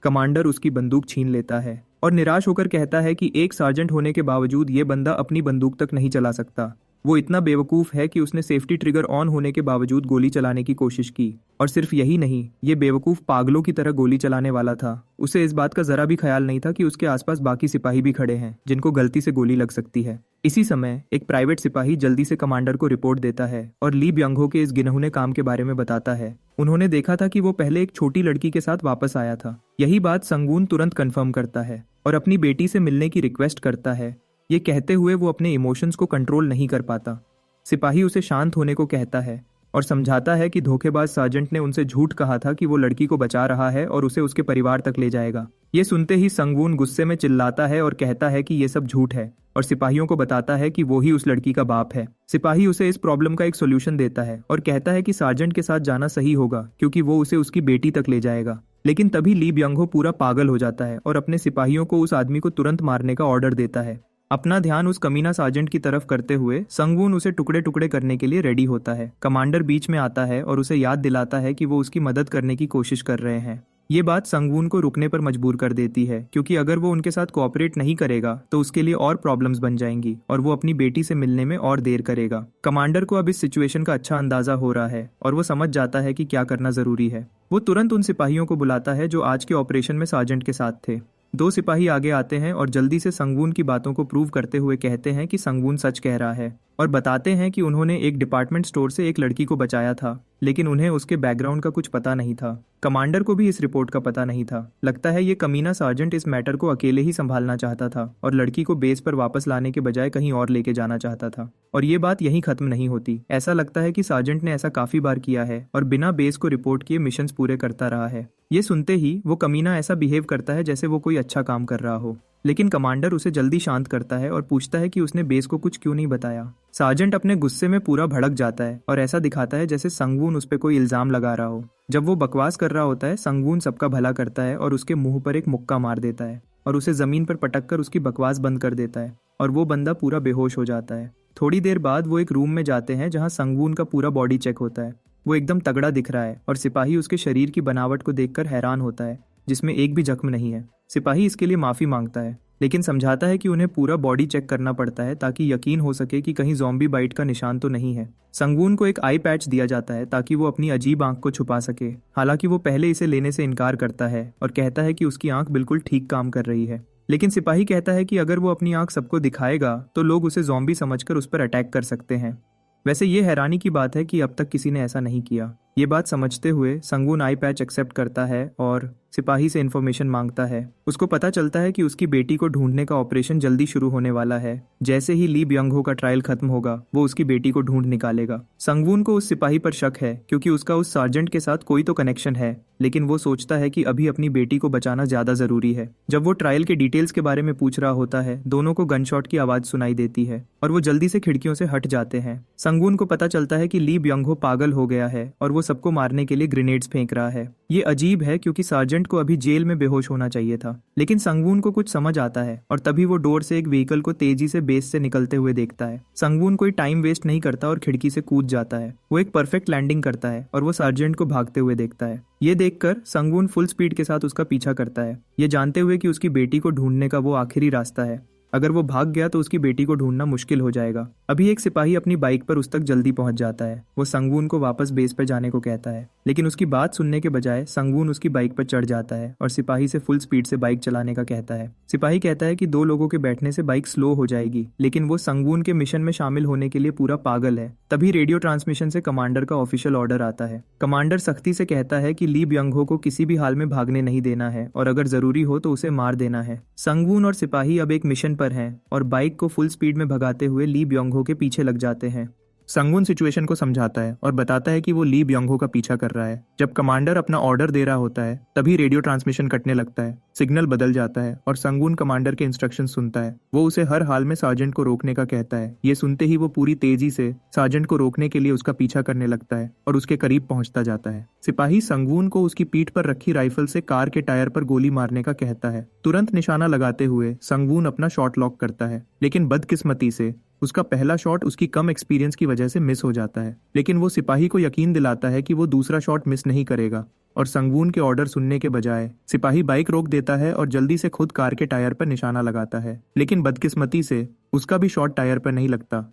कमांडर उसकी बंदूक छीन लेता है और निराश होकर कहता है कि एक सार्जेंट होने के बावजूद ये बंदा अपनी बंदूक तक नहीं चला सकता। वो इतना बेवकूफ़ है कि उसने सेफ्टी ट्रिगर ऑन होने के बावजूद गोली चलाने की कोशिश की। और सिर्फ यही नहीं, ये बेवकूफ़ पागलों की तरह गोली चलाने वाला था। उसे इस बात का जरा भी ख्याल नहीं था कि उसके आसपास बाकी सिपाही भी खड़े हैं जिनको गलती से गोली लग सकती है। इसी समय एक प्राइवेट सिपाही जल्दी से कमांडर को रिपोर्ट देता है और ली ब्यंगहो के इस गिनहुने काम के बारे में बताता है। उन्होंने देखा था कि वो पहले एक छोटी लड़की के साथ वापस आया था। यही बात संगवून तुरंत कंफर्म करता है और अपनी बेटी से मिलने की रिक्वेस्ट करता है। ये कहते हुए वो अपने इमोशंस को कंट्रोल नहीं कर पाता। सिपाही उसे शांत होने को कहता है और समझाता है कि धोखेबाज सार्जेंट ने उनसे झूठ कहा था कि वो लड़की को बचा रहा है और उसे उसके परिवार तक ले जाएगा। ये सुनते ही संगवून गुस्से में चिल्लाता है और कहता है कि ये सब झूठ है और सिपाहियों को बताता है कि वो ही उस लड़की का बाप है। सिपाही उसे इस प्रॉब्लम का एक सोल्यूशन देता है और कहता है कि सार्जेंट के साथ जाना सही होगा क्योंकि वो उसे उसकी बेटी तक ले जाएगा। लेकिन तभी ली ब्यंगहो पूरा पागल हो जाता है और अपने सिपाहियों को उस आदमी को तुरंत मारने का ऑर्डर देता है। अपना ध्यान उस कमीना सार्जेंट की तरफ करते हुए संगवून उसे टुकड़े टुकड़े करने के लिए रेडी होता है। कमांडर बीच में आता है और उसे याद दिलाता है कि वो उसकी मदद करने की कोशिश कर रहे हैं। ये बात संगवून को रुकने पर मजबूर कर देती है क्योंकि अगर वो उनके साथ कोऑपरेट नहीं करेगा तो उसके लिए और प्रॉब्लम्स बन जाएंगी और वो अपनी बेटी से मिलने में और देर करेगा। कमांडर को अब इस सिचुएशन का अच्छा अंदाजा हो रहा है और वो समझ जाता है कि क्या करना जरूरी है। वो तुरंत उन सिपाहियों को बुलाता है जो आज के ऑपरेशन में सार्जेंट के साथ थे। 2 सिपाही आगे आते हैं और जल्दी से संगवून की बातों को प्रूव करते हुए कहते हैं कि संगवून सच कह रहा है और बताते हैं कि उन्होंने एक डिपार्टमेंट स्टोर से एक लड़की को बचाया था लेकिन उन्हें उसके बैकग्राउंड का कुछ पता नहीं था। कमांडर को भी इस रिपोर्ट का पता नहीं था। लगता है ये कमीना सार्जेंट इस मैटर को अकेले ही संभालना चाहता था और लड़की को बेस पर वापस लाने के बजाय कहीं और लेके जाना चाहता था। और ये बात यहीं खत्म नहीं होती। ऐसा लगता है कि सार्जेंट ने ऐसा काफी बार किया है और बिना बेस को रिपोर्ट किए मिशंस पूरे करता रहा है। ये सुनते ही वो कमीना ऐसा बिहेव करता है जैसे वो कोई अच्छा काम कर रहा हो, लेकिन कमांडर उसे जल्दी शांत करता है और पूछता है कि उसने बेस को कुछ क्यों नहीं बताया। सार्जेंट अपने गुस्से में पूरा भड़क जाता है और ऐसा दिखाता है जैसे संगवून उस पर कोई इल्जाम लगा रहा हो। जब वो बकवास कर रहा होता है, संगवून सबका भला करता है और उसके मुंह पर एक मुक्का मार देता है और उसे जमीन पर पटक कर उसकी बकवास बंद कर देता है और वो बंदा पूरा बेहोश हो जाता है। थोड़ी देर बाद वो एक रूम में जाते हैं जहाँ संगवून का पूरा बॉडी चेक होता है। वो एकदम तगड़ा दिख रहा है और सिपाही उसके शरीर की बनावट को देखकर हैरान होता है, जिसमें एक भी जख्म नहीं है। सिपाही इसके लिए माफी मांगता है, लेकिन समझाता है कि उन्हें पूरा बॉडी चेक करना पड़ता है ताकि यकीन हो सके कि कहीं ज़ॉम्बी बाइट का निशान तो नहीं है। संगवून को एक आई पैच दिया जाता है ताकि वो अपनी अजीब आंख को छुपा सके। हालांकि वो पहले इसे लेने से इनकार करता है और कहता है कि उसकी आंख बिल्कुल ठीक काम कर रही है। लेकिन सिपाही कहता है कि अगर वो अपनी आंख सबको दिखाएगा तो लोग उसे ज़ॉम्बी समझकर उस पर अटैक कर सकते हैं। वैसे ये हैरानी की बात है कि अब तक किसी ने ऐसा नहीं किया। ये बात समझते हुए संगवून आई पैच एक्सेप्ट करता है और सिपाही से इन्फॉर्मेशन मांगता है। उसको पता चलता है कि उसकी बेटी को ढूंढने का ऑपरेशन जल्दी शुरू होने वाला है। जैसे ही ली ब्यंग-हो का ट्रायल खत्म होगा, वो उसकी बेटी को ढूंढ निकालेगा। संगवून को उस सिपाही पर शक है क्योंकि उसका उस सार्जेंट के साथ कोई तो कनेक्शन है, लेकिन वो सोचता है कि अभी अपनी बेटी को बचाना ज्यादा जरूरी है। जब वो ट्रायल के डिटेल्स के बारे में पूछ रहा होता है, दोनों को गनशॉट की आवाज सुनाई देती है और वो जल्दी से खिड़कियों से हट जाते हैं। संगवून को पता चलता है कि ली ब्यंग-हो पागल हो गया है और वो सबको मारने के लिए ग्रेनेड्स फेंक रहा है। ये अजीब है क्योंकि सार्जेंट को अभी जेल में बेहोश होना चाहिए था, लेकिन संगवून को कुछ समझ आता है और तभी वो डोर से एक व्हीकल को तेजी से बेस से निकलते हुए देखता है। संगवून कोई टाइम वेस्ट नहीं करता और खिड़की से कूद जाता है। वो एक परफेक्ट लैंडिंग करता है और वो सार्जेंट को भागते हुए देखता है। ये देखकर संगवून फुल स्पीड के साथ उसका पीछा करता है, ये जानते हुए कि उसकी बेटी को ढूंढने का वो आखिरी रास्ता है। अगर वो भाग गया तो उसकी बेटी को ढूंढना मुश्किल हो जाएगा। अभी एक सिपाही अपनी बाइक पर उस तक जल्दी पहुंच जाता है। वो संगवून को वापस बेस पर जाने को कहता है, लेकिन उसकी बात सुनने के बजाय संगवून उसकी बाइक पर चढ़ जाता है और सिपाही से फुल स्पीड से बाइक चलाने का कहता है। सिपाही कहता है कि 2 लोगों के बैठने से बाइक स्लो हो जाएगी, लेकिन वो संगवून के मिशन में शामिल होने के लिए पूरा पागल है। तभी रेडियो ट्रांसमिशन से कमांडर का ऑफिशियल ऑर्डर आता है। कमांडर सख्ती से कहता है कि ली ब्यंग-हो को किसी भी हाल में भागने नहीं देना है और अगर जरूरी हो तो उसे मार देना है। संगवून और सिपाही अब एक मिशन पर हैं और बाइक को फुल स्पीड में भगाते हुए ली ब्यंग-हो के पीछे लग जाते हैं। संगवून सिचुएशन को समझाता है और बताता है कि वो ली ब्यंग-हो का पीछा कर रहा है। जब कमांडर अपना ऑर्डर दे रहा होता है, तभी रेडियो ट्रांसमिशन कटने लगता है, सिग्नल बदल जाता है और संगवून कमांडर के इंस्ट्रक्शन सुनता है। वो उसे हर हाल में सार्जेंट को रोकने का कहता है। ये सुनते ही वो पूरी तेजी से सार्जेंट को रोकने के लिए उसका पीछा करने लगता है और उसके करीब पहुंचता जाता है। सिपाही संगवून को उसकी पीठ पर रखी राइफल से कार के टायर पर गोली मारने का कहता है। तुरंत निशाना लगाते हुए संगवून अपना शॉट लॉक करता है, लेकिन बदकिस्मती से उसका पहला शॉट उसकी कम एक्सपीरियंस की वजह से मिस हो जाता है। लेकिन वो सिपाही को यकीन दिलाता है कि वो दूसरा शॉट मिस नहीं करेगा और संगवून के ऑर्डर सुनने के बजाय सिपाही बाइक रोक देता है और जल्दी से खुद कार के टायर पर निशाना लगाता है। लेकिन बदकिस्मती से उसका भी शॉट टायर पर नहीं लगता।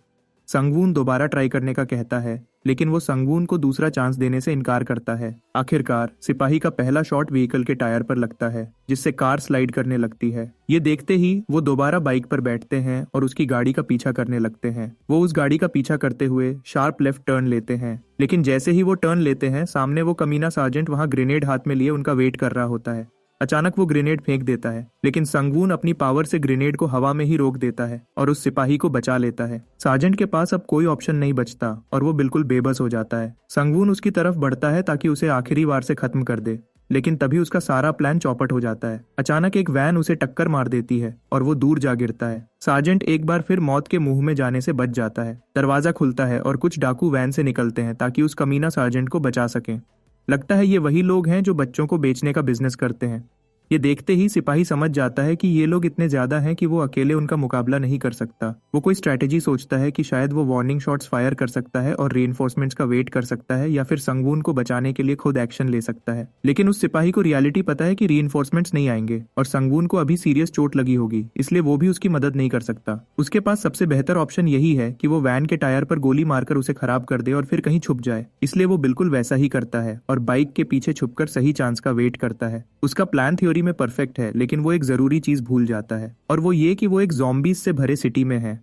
संगवून दोबारा ट्राई करने का कहता है, लेकिन वो संगवून को दूसरा चांस देने से इनकार करता है। आखिरकार सिपाही का पहला शॉट व्हीकल के टायर पर लगता है, जिससे कार स्लाइड करने लगती है। ये देखते ही वो दोबारा बाइक पर बैठते हैं और उसकी गाड़ी का पीछा करने लगते हैं। वो उस गाड़ी का पीछा करते हुए शार्प लेफ्ट टर्न लेते हैं, लेकिन जैसे ही वो टर्न लेते हैं, सामने वो कमीना सार्जेंट वहां ग्रेनेड हाथ में लिए उनका वेट कर रहा होता है। अचानक वो ग्रेनेड फेंक देता है, लेकिन संगवून अपनी पावर से ग्रेनेड को हवा में ही रोक देता है और उस सिपाही को बचा लेता है। सार्जेंट के पास अब कोई ऑप्शन नहीं बचता और वो बिल्कुल बेबस हो जाता है। संगवून उसकी तरफ बढ़ता है ताकि उसे आखिरी बार से खत्म कर दे, लेकिन तभी उसका सारा प्लान चौपट हो जाता है। अचानक एक वैन उसे टक्कर मार देती है और वो दूर जा गिरता है। सार्जेंट एक बार फिर मौत के मुंह में जाने से बच जाता है। दरवाजा खुलता है और कुछ डाकू वैन से निकलते हैं ताकि उस कमीना सार्जेंट को बचा सकें। लगता है ये वही लोग हैं जो बच्चों को बेचने का बिजनेस करते हैं। ये देखते ही सिपाही समझ जाता है कि ये लोग इतने ज्यादा हैं कि वो अकेले उनका मुकाबला नहीं कर सकता। वो कोई स्ट्रैटेजी सोचता है कि शायद वो वार्निंग शॉट्स फायर कर सकता है और रीइंफोर्समेंट्स का वेट कर सकता है, या फिर संगवून को बचाने के लिए खुद एक्शन ले सकता है। लेकिन उस सिपाही को रियलिटी पता है कि रीइंफोर्समेंट्स नहीं आएंगे और संगवून को अभी सीरियस चोट लगी होगी, इसलिए वो भी उसकी मदद नहीं कर सकता। उसके पास सबसे बेहतर ऑप्शन यही है कि वो वैन के टायर पर गोली मारकर उसे खराब कर दे और फिर कहीं छुप जाए। इसलिए वो बिल्कुल वैसा ही करता है और बाइक के पीछे छुपकर सही चांस का वेट करता है। उसका प्लान थ्योरी में परफेक्ट है, लेकिन वो एक जरूरी चीज भूल जाता है और वो ये कि वो एक ज़ॉम्बीज से भरे सिटी में है।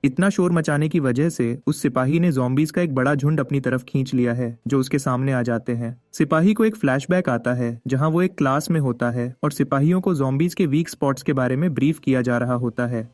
इतना शोर मचाने की वजह से उस सिपाही ने ज़ॉम्बीज का एक बड़ा झुंड अपनी तरफ खींच लिया है, जो उसके सामने आ जाते हैं। सिपाही को एक फ्लैशबैक आता है जहां वो एक क्लास में होता है और सिपाहियों को ज़ॉम्बीज के वीक स्पॉट्स के बारे में ब्रीफ किया जा रहा होता है।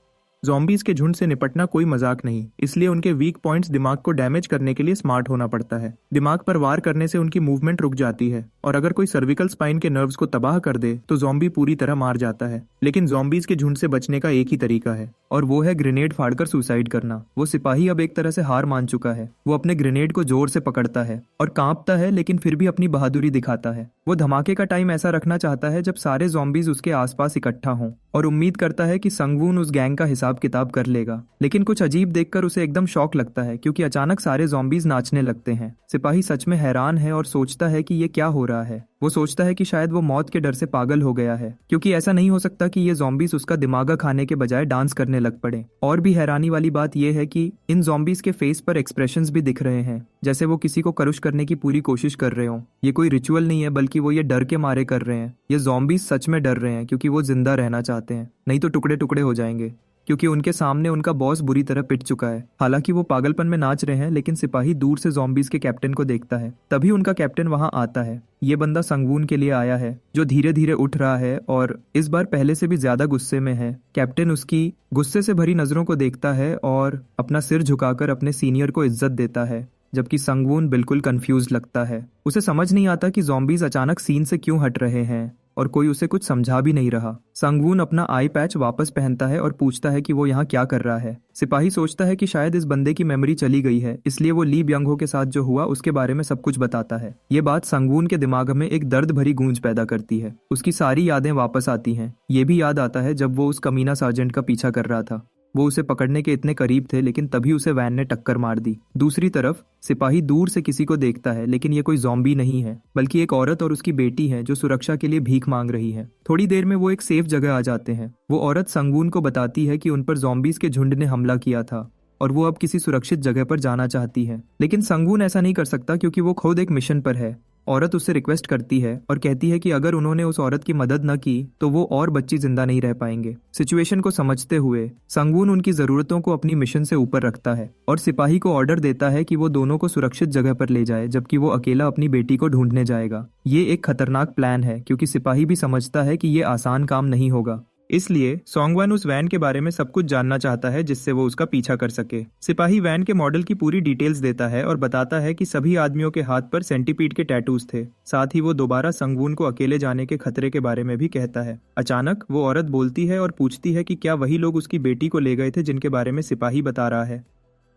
ज़ॉम्बीज के झुंड से निपटना कोई मजाक नहीं, इसलिए उनके वीक पॉइंट्स दिमाग को डैमेज करने के लिए स्मार्ट होना पड़ता है। दिमाग पर वार करने से उनकी मूवमेंट रुक जाती है और अगर कोई सर्विकल स्पाइन के नर्व्स को तबाह कर दे तो ज़ॉम्बी पूरी तरह मार जाता है। लेकिन ज़ॉम्बीज के झुंड से बचने का एक ही तरीका है और वो है ग्रेनेड फाड़कर सुसाइड करना। वो सिपाही अब एक तरह से हार मान चुका है। वो अपने ग्रेनेड को जोर से पकड़ता है और कांपता है, लेकिन फिर भी अपनी बहादुरी दिखाता है। वो धमाके का टाइम ऐसा रखना चाहता है जब सारे ज़ॉम्बीज उसके आसपास इकट्ठा हों और उम्मीद करता है कि संगवून उस गैंग का हिसाब किताब कर लेगा। लेकिन कुछ अजीब देखकर उसे एकदम शॉक लगता है, क्योंकि अचानक सारे ज़ॉम्बीज नाचने लगते हैं। सिपाही सच में हैरान है और सोचता है कि ये क्या हो रहा है। वो सोचता है कि शायद वो मौत के डर से पागल हो गया है, क्योंकि ऐसा नहीं हो सकता कि ये ज़ॉम्बीज उसका दिमागा खाने के बजाय डांस करने लग पड़े। और भी हैरानी वाली बात यह है कि इन ज़ॉम्बीज के फेस पर एक्सप्रेशंस भी दिख रहे हैं, जैसे वो किसी को करुष करने की पूरी कोशिश कर रहे हो। ये कोई रिचुअल नहीं है, बल्कि वो ये डर के मारे कर रहे हैं। ये ज़ॉम्बीज सच में डर रहे हैं, क्योंकि वो जिंदा रहना चाहते हैं, नहीं तो टुकड़े टुकड़े हो जाएंगे, क्योंकि उनके सामने उनका बॉस बुरी तरह पिट चुका है। हालांकि वो पागलपन में नाच रहे हैं, लेकिन सिपाही दूर से ज़ॉम्बीज के कैप्टन को देखता है। तभी उनका कैप्टन वहां आता है। ये बंदा संगवून के लिए आया है, जो धीरे धीरे उठ रहा है और इस बार पहले से भी ज्यादा गुस्से में है। कैप्टन उसकी गुस्से से भरी नजरों को देखता है और अपना सिर झुकाकर अपने सीनियर को इज्जत देता है, जबकि संगवून बिल्कुल कंफ्यूज लगता है। उसे समझ नहीं आता कि ज़ॉम्बीज अचानक सीन से क्यों हट रहे हैं और कोई उसे कुछ समझा भी नहीं रहा। संगवून अपना आई पैच वापस पहनता है और पूछता है कि वो यहाँ क्या कर रहा है। सिपाही सोचता है कि शायद इस बंदे की मेमोरी चली गई है, इसलिए वो ली ब्यंगहो के साथ जो हुआ उसके बारे में सब कुछ बताता है। ये बात संगवून के दिमाग में एक दर्द भरी गूंज पैदा करती है। उसकी सारी यादें वापस आती हैं। ये भी याद आता है जब वो उस कमीना सार्जेंट का पीछा कर रहा था। वो उसे पकड़ने के इतने करीब थे, लेकिन तभी उसे वैन ने टक्कर मार दी। दूसरी तरफ सिपाही दूर से किसी को देखता है, लेकिन ये कोई ज़ॉम्बी नहीं है, बल्कि एक औरत और उसकी बेटी है जो सुरक्षा के लिए भीख मांग रही है। थोड़ी देर में वो एक सेफ जगह आ जाते हैं। वो औरत संगवून को बताती है कि उन पर ज़ॉम्बीज के झुंड ने हमला किया था और वो अब किसी सुरक्षित जगह पर जाना चाहती है। लेकिन संगवून ऐसा नहीं कर सकता, क्योंकि वो खुद एक मिशन पर है। औरत उससे रिक्वेस्ट करती है और कहती है कि अगर उन्होंने उस औरत की मदद न की तो वो और बच्ची जिंदा नहीं रह पाएंगे। सिचुएशन को समझते हुए संगवून उनकी जरूरतों को अपनी मिशन से ऊपर रखता है और सिपाही को ऑर्डर देता है कि वो दोनों को सुरक्षित जगह पर ले जाए, जबकि वो अकेला अपनी बेटी को ढूंढने जाएगा। ये एक खतरनाक प्लान है, क्योंकि सिपाही भी समझता है कि ये आसान काम नहीं होगा। इसलिए सोंगवान उस वैन के बारे में सब कुछ जानना चाहता है, जिससे वो उसका पीछा कर सके। सिपाही वैन के मॉडल की पूरी डिटेल्स देता है और बताता है कि सभी आदमियों के हाथ पर सेंटीपीड के टैटूज थे। साथ ही वो दोबारा संगवून को अकेले जाने के खतरे के बारे में भी कहता है। अचानक वो औरत बोलती है और पूछती है कि क्या वही लोग उसकी बेटी को ले गए थे जिनके बारे में सिपाही बता रहा है।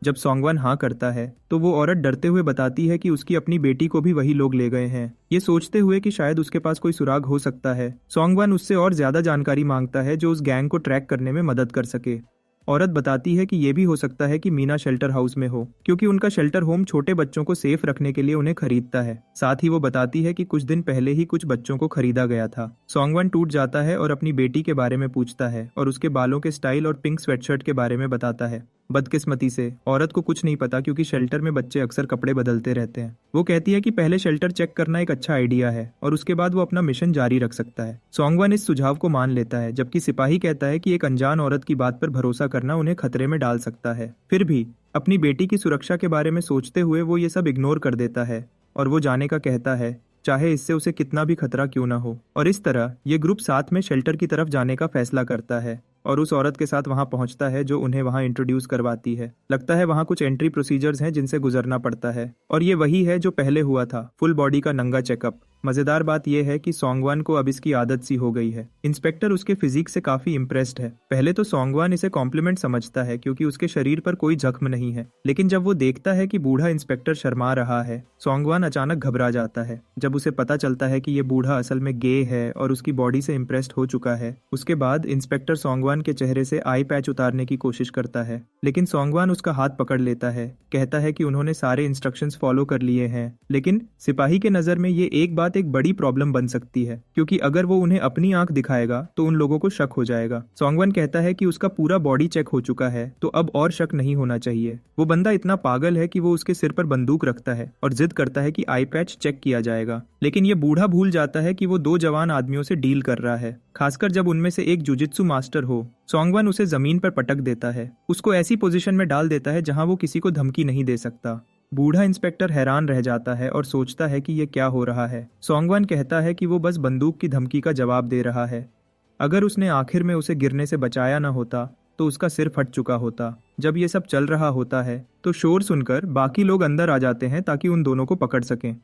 जब सोंगवान हाँ करता है तो वो औरत डरते हुए बताती है कि उसकी अपनी बेटी को भी वही लोग ले गए हैं। ये सोचते हुए कि शायद उसके पास कोई सुराग हो सकता है, सोंगवान उससे और ज्यादा जानकारी मांगता है जो उस गैंग को ट्रैक करने में मदद कर सके। औरत बताती है कि ये भी हो सकता है कि मीना शेल्टर हाउस में हो, क्योंकि उनका शेल्टर होम छोटे बच्चों को सेफ रखने के लिए उन्हें खरीदता है। साथ ही वो बताती है कि कुछ दिन पहले ही कुछ बच्चों को खरीदा गया था। सोंगवान टूट जाता है और अपनी बेटी के बारे में पूछता है और उसके बालों के स्टाइल और पिंक स्वेटशर्ट के बारे में बताता है। बदकिस्मती से औरत को कुछ नहीं पता, क्योंकि शेल्टर में बच्चे अक्सर कपड़े बदलते रहते हैं। वो कहती है कि पहले शेल्टर चेक करना एक अच्छा आइडिया है और उसके बाद वो अपना मिशन जारी रख सकता है। सोंगवान इस सुझाव को मान लेता है, जबकि सिपाही कहता है कि एक अनजान औरत की बात पर भरोसा करना उन्हें खतरे में डाल सकता है। फिर भी अपनी बेटी की सुरक्षा के बारे में सोचते हुए वो ये सब इग्नोर कर देता है और वो जाने का कहता है, चाहे इससे उसे कितना भी खतरा क्यों ना हो। और इस तरह ये ग्रुप साथ में शेल्टर की तरफ जाने का फैसला करता है और उस औरत के साथ वहां पहुंचता है जो उन्हें वहां इंट्रोड्यूस करवाती है। लगता है वहां कुछ एंट्री प्रोसीजर्स हैं जिनसे गुजरना पड़ता है और ये वही है जो पहले हुआ था, फुल बॉडी का नंगा चेकअप। मजेदार बात यह है कि सोंगवान को अब इसकी आदत सी हो गई है। इंस्पेक्टर उसके फिजिक से काफी इम्प्रेस्ड है। पहले तो सोंगवान इसे कॉम्प्लीमेंट समझता है, क्योंकि उसके शरीर पर कोई जख्म नहीं है, लेकिन जब वो देखता है कि बूढ़ा इंस्पेक्टर शर्मा रहा है, सोंगवान अचानक घबरा जाता है। जब उसे पता चलता है कि ये बूढ़ा असल में गे है और उसकी बॉडी से इम्प्रेस्ड हो चुका है। उसके बाद इंस्पेक्टर सोंगवान के चेहरे से आई पैच उतारने की कोशिश करता है, लेकिन सोंगवान उसका हाथ पकड़ लेता है। कहता है कि उन्होंने सारे इंस्ट्रक्शंस फॉलो कर लिए हैं, लेकिन सिपाही के नजर में ये एक बात एक बड़ी प्रॉब्लम बन सकती है, क्योंकि अगर वो उन्हें अपनी आंख दिखाएगा तो उन लोगों को शक हो जाएगा। सोंगवान कहता है कि उसका पूरा बॉडी चेक हो चुका है, तो अब और शक नहीं होना चाहिए। वो बंदा इतना पागल है कि वो उसके सिर पर बंदूक रखता है और जिद करता है कि आई पैच चेक किया जाएगा। लेकिन ये बूढ़ा भूल जाता है कि वो दो जवान आदमियों से डील कर रहा है, खासकर जब उनमें से एक जुजित्सु मास्टर हो सोंगवन उसे जमीन पर पटक देता है, उसको ऐसी पोजीशन में डाल देता है जहां वो किसी को धमकी नहीं दे सकता। बूढ़ा इंस्पेक्टर हैरान रह जाता है और सोचता है कि ये क्या हो रहा है। सोंगवन कहता है कि वो बस बंदूक की धमकी का जवाब दे रहा है। अगर उसने आखिर में उसे गिरने से बचाया न होता तो उसका सिर फट चुका होता। जब ये सब चल रहा होता है तो शोर सुनकर बाकी लोग अंदर आ जाते हैं ताकि उन दोनों को पकड़ सकें।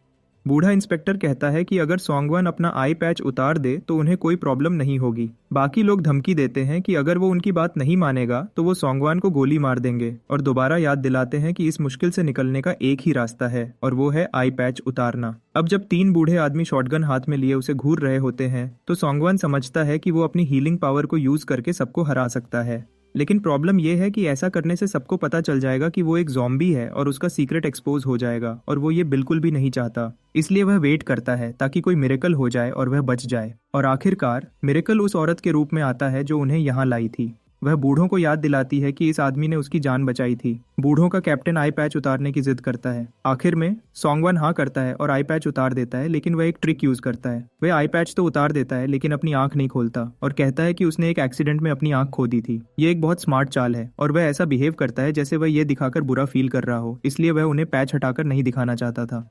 बूढ़ा इंस्पेक्टर कहता है कि अगर सोंगवन अपना आई पैच उतार दे तो उन्हें कोई प्रॉब्लम नहीं होगी। बाकी लोग धमकी देते हैं कि अगर वो उनकी बात नहीं मानेगा तो वो सोंगवन को गोली मार देंगे और दोबारा याद दिलाते हैं कि इस मुश्किल से निकलने का एक ही रास्ता है और वो है आई पैच उतारना। अब जब 3 बूढ़े आदमी शॉटगन हाथ में लिए उसे घूर रहे होते हैं तो सोंगवन समझता है कि वो अपनी हीलिंग पावर को यूज करके सबको हरा सकता है। लेकिन प्रॉब्लम यह है कि ऐसा करने से सबको पता चल जाएगा कि वो एक ज़ॉम्बी है और उसका सीक्रेट एक्सपोज हो जाएगा और वो ये बिल्कुल भी नहीं चाहता। इसलिए वह वेट करता है ताकि कोई मिरेकल हो जाए और वह बच जाए। और आखिरकार मिरेकल उस औरत के रूप में आता है जो उन्हें यहाँ लाई थी। वह बूढ़ों को याद दिलाती है कि इस आदमी ने उसकी जान बचाई थी। बूढ़ों का कैप्टन आई पैच उतारने की जिद करता है। आखिर में सोंगवन हाँ करता है और आई पैच उतार देता है, लेकिन वह एक ट्रिक यूज करता है। वह आई पैच तो उतार देता है लेकिन अपनी आंख नहीं खोलता और कहता है कि उसने एक एक्सीडेंट में अपनी आंख खो दी थी। ये एक बहुत स्मार्ट चाल है और वह ऐसा बिहेव करता है जैसे वह ये दिखाकर बुरा फील कर रहा हो, इसलिए वह उन्हें पैच हटाकर नहीं दिखाना चाहता था।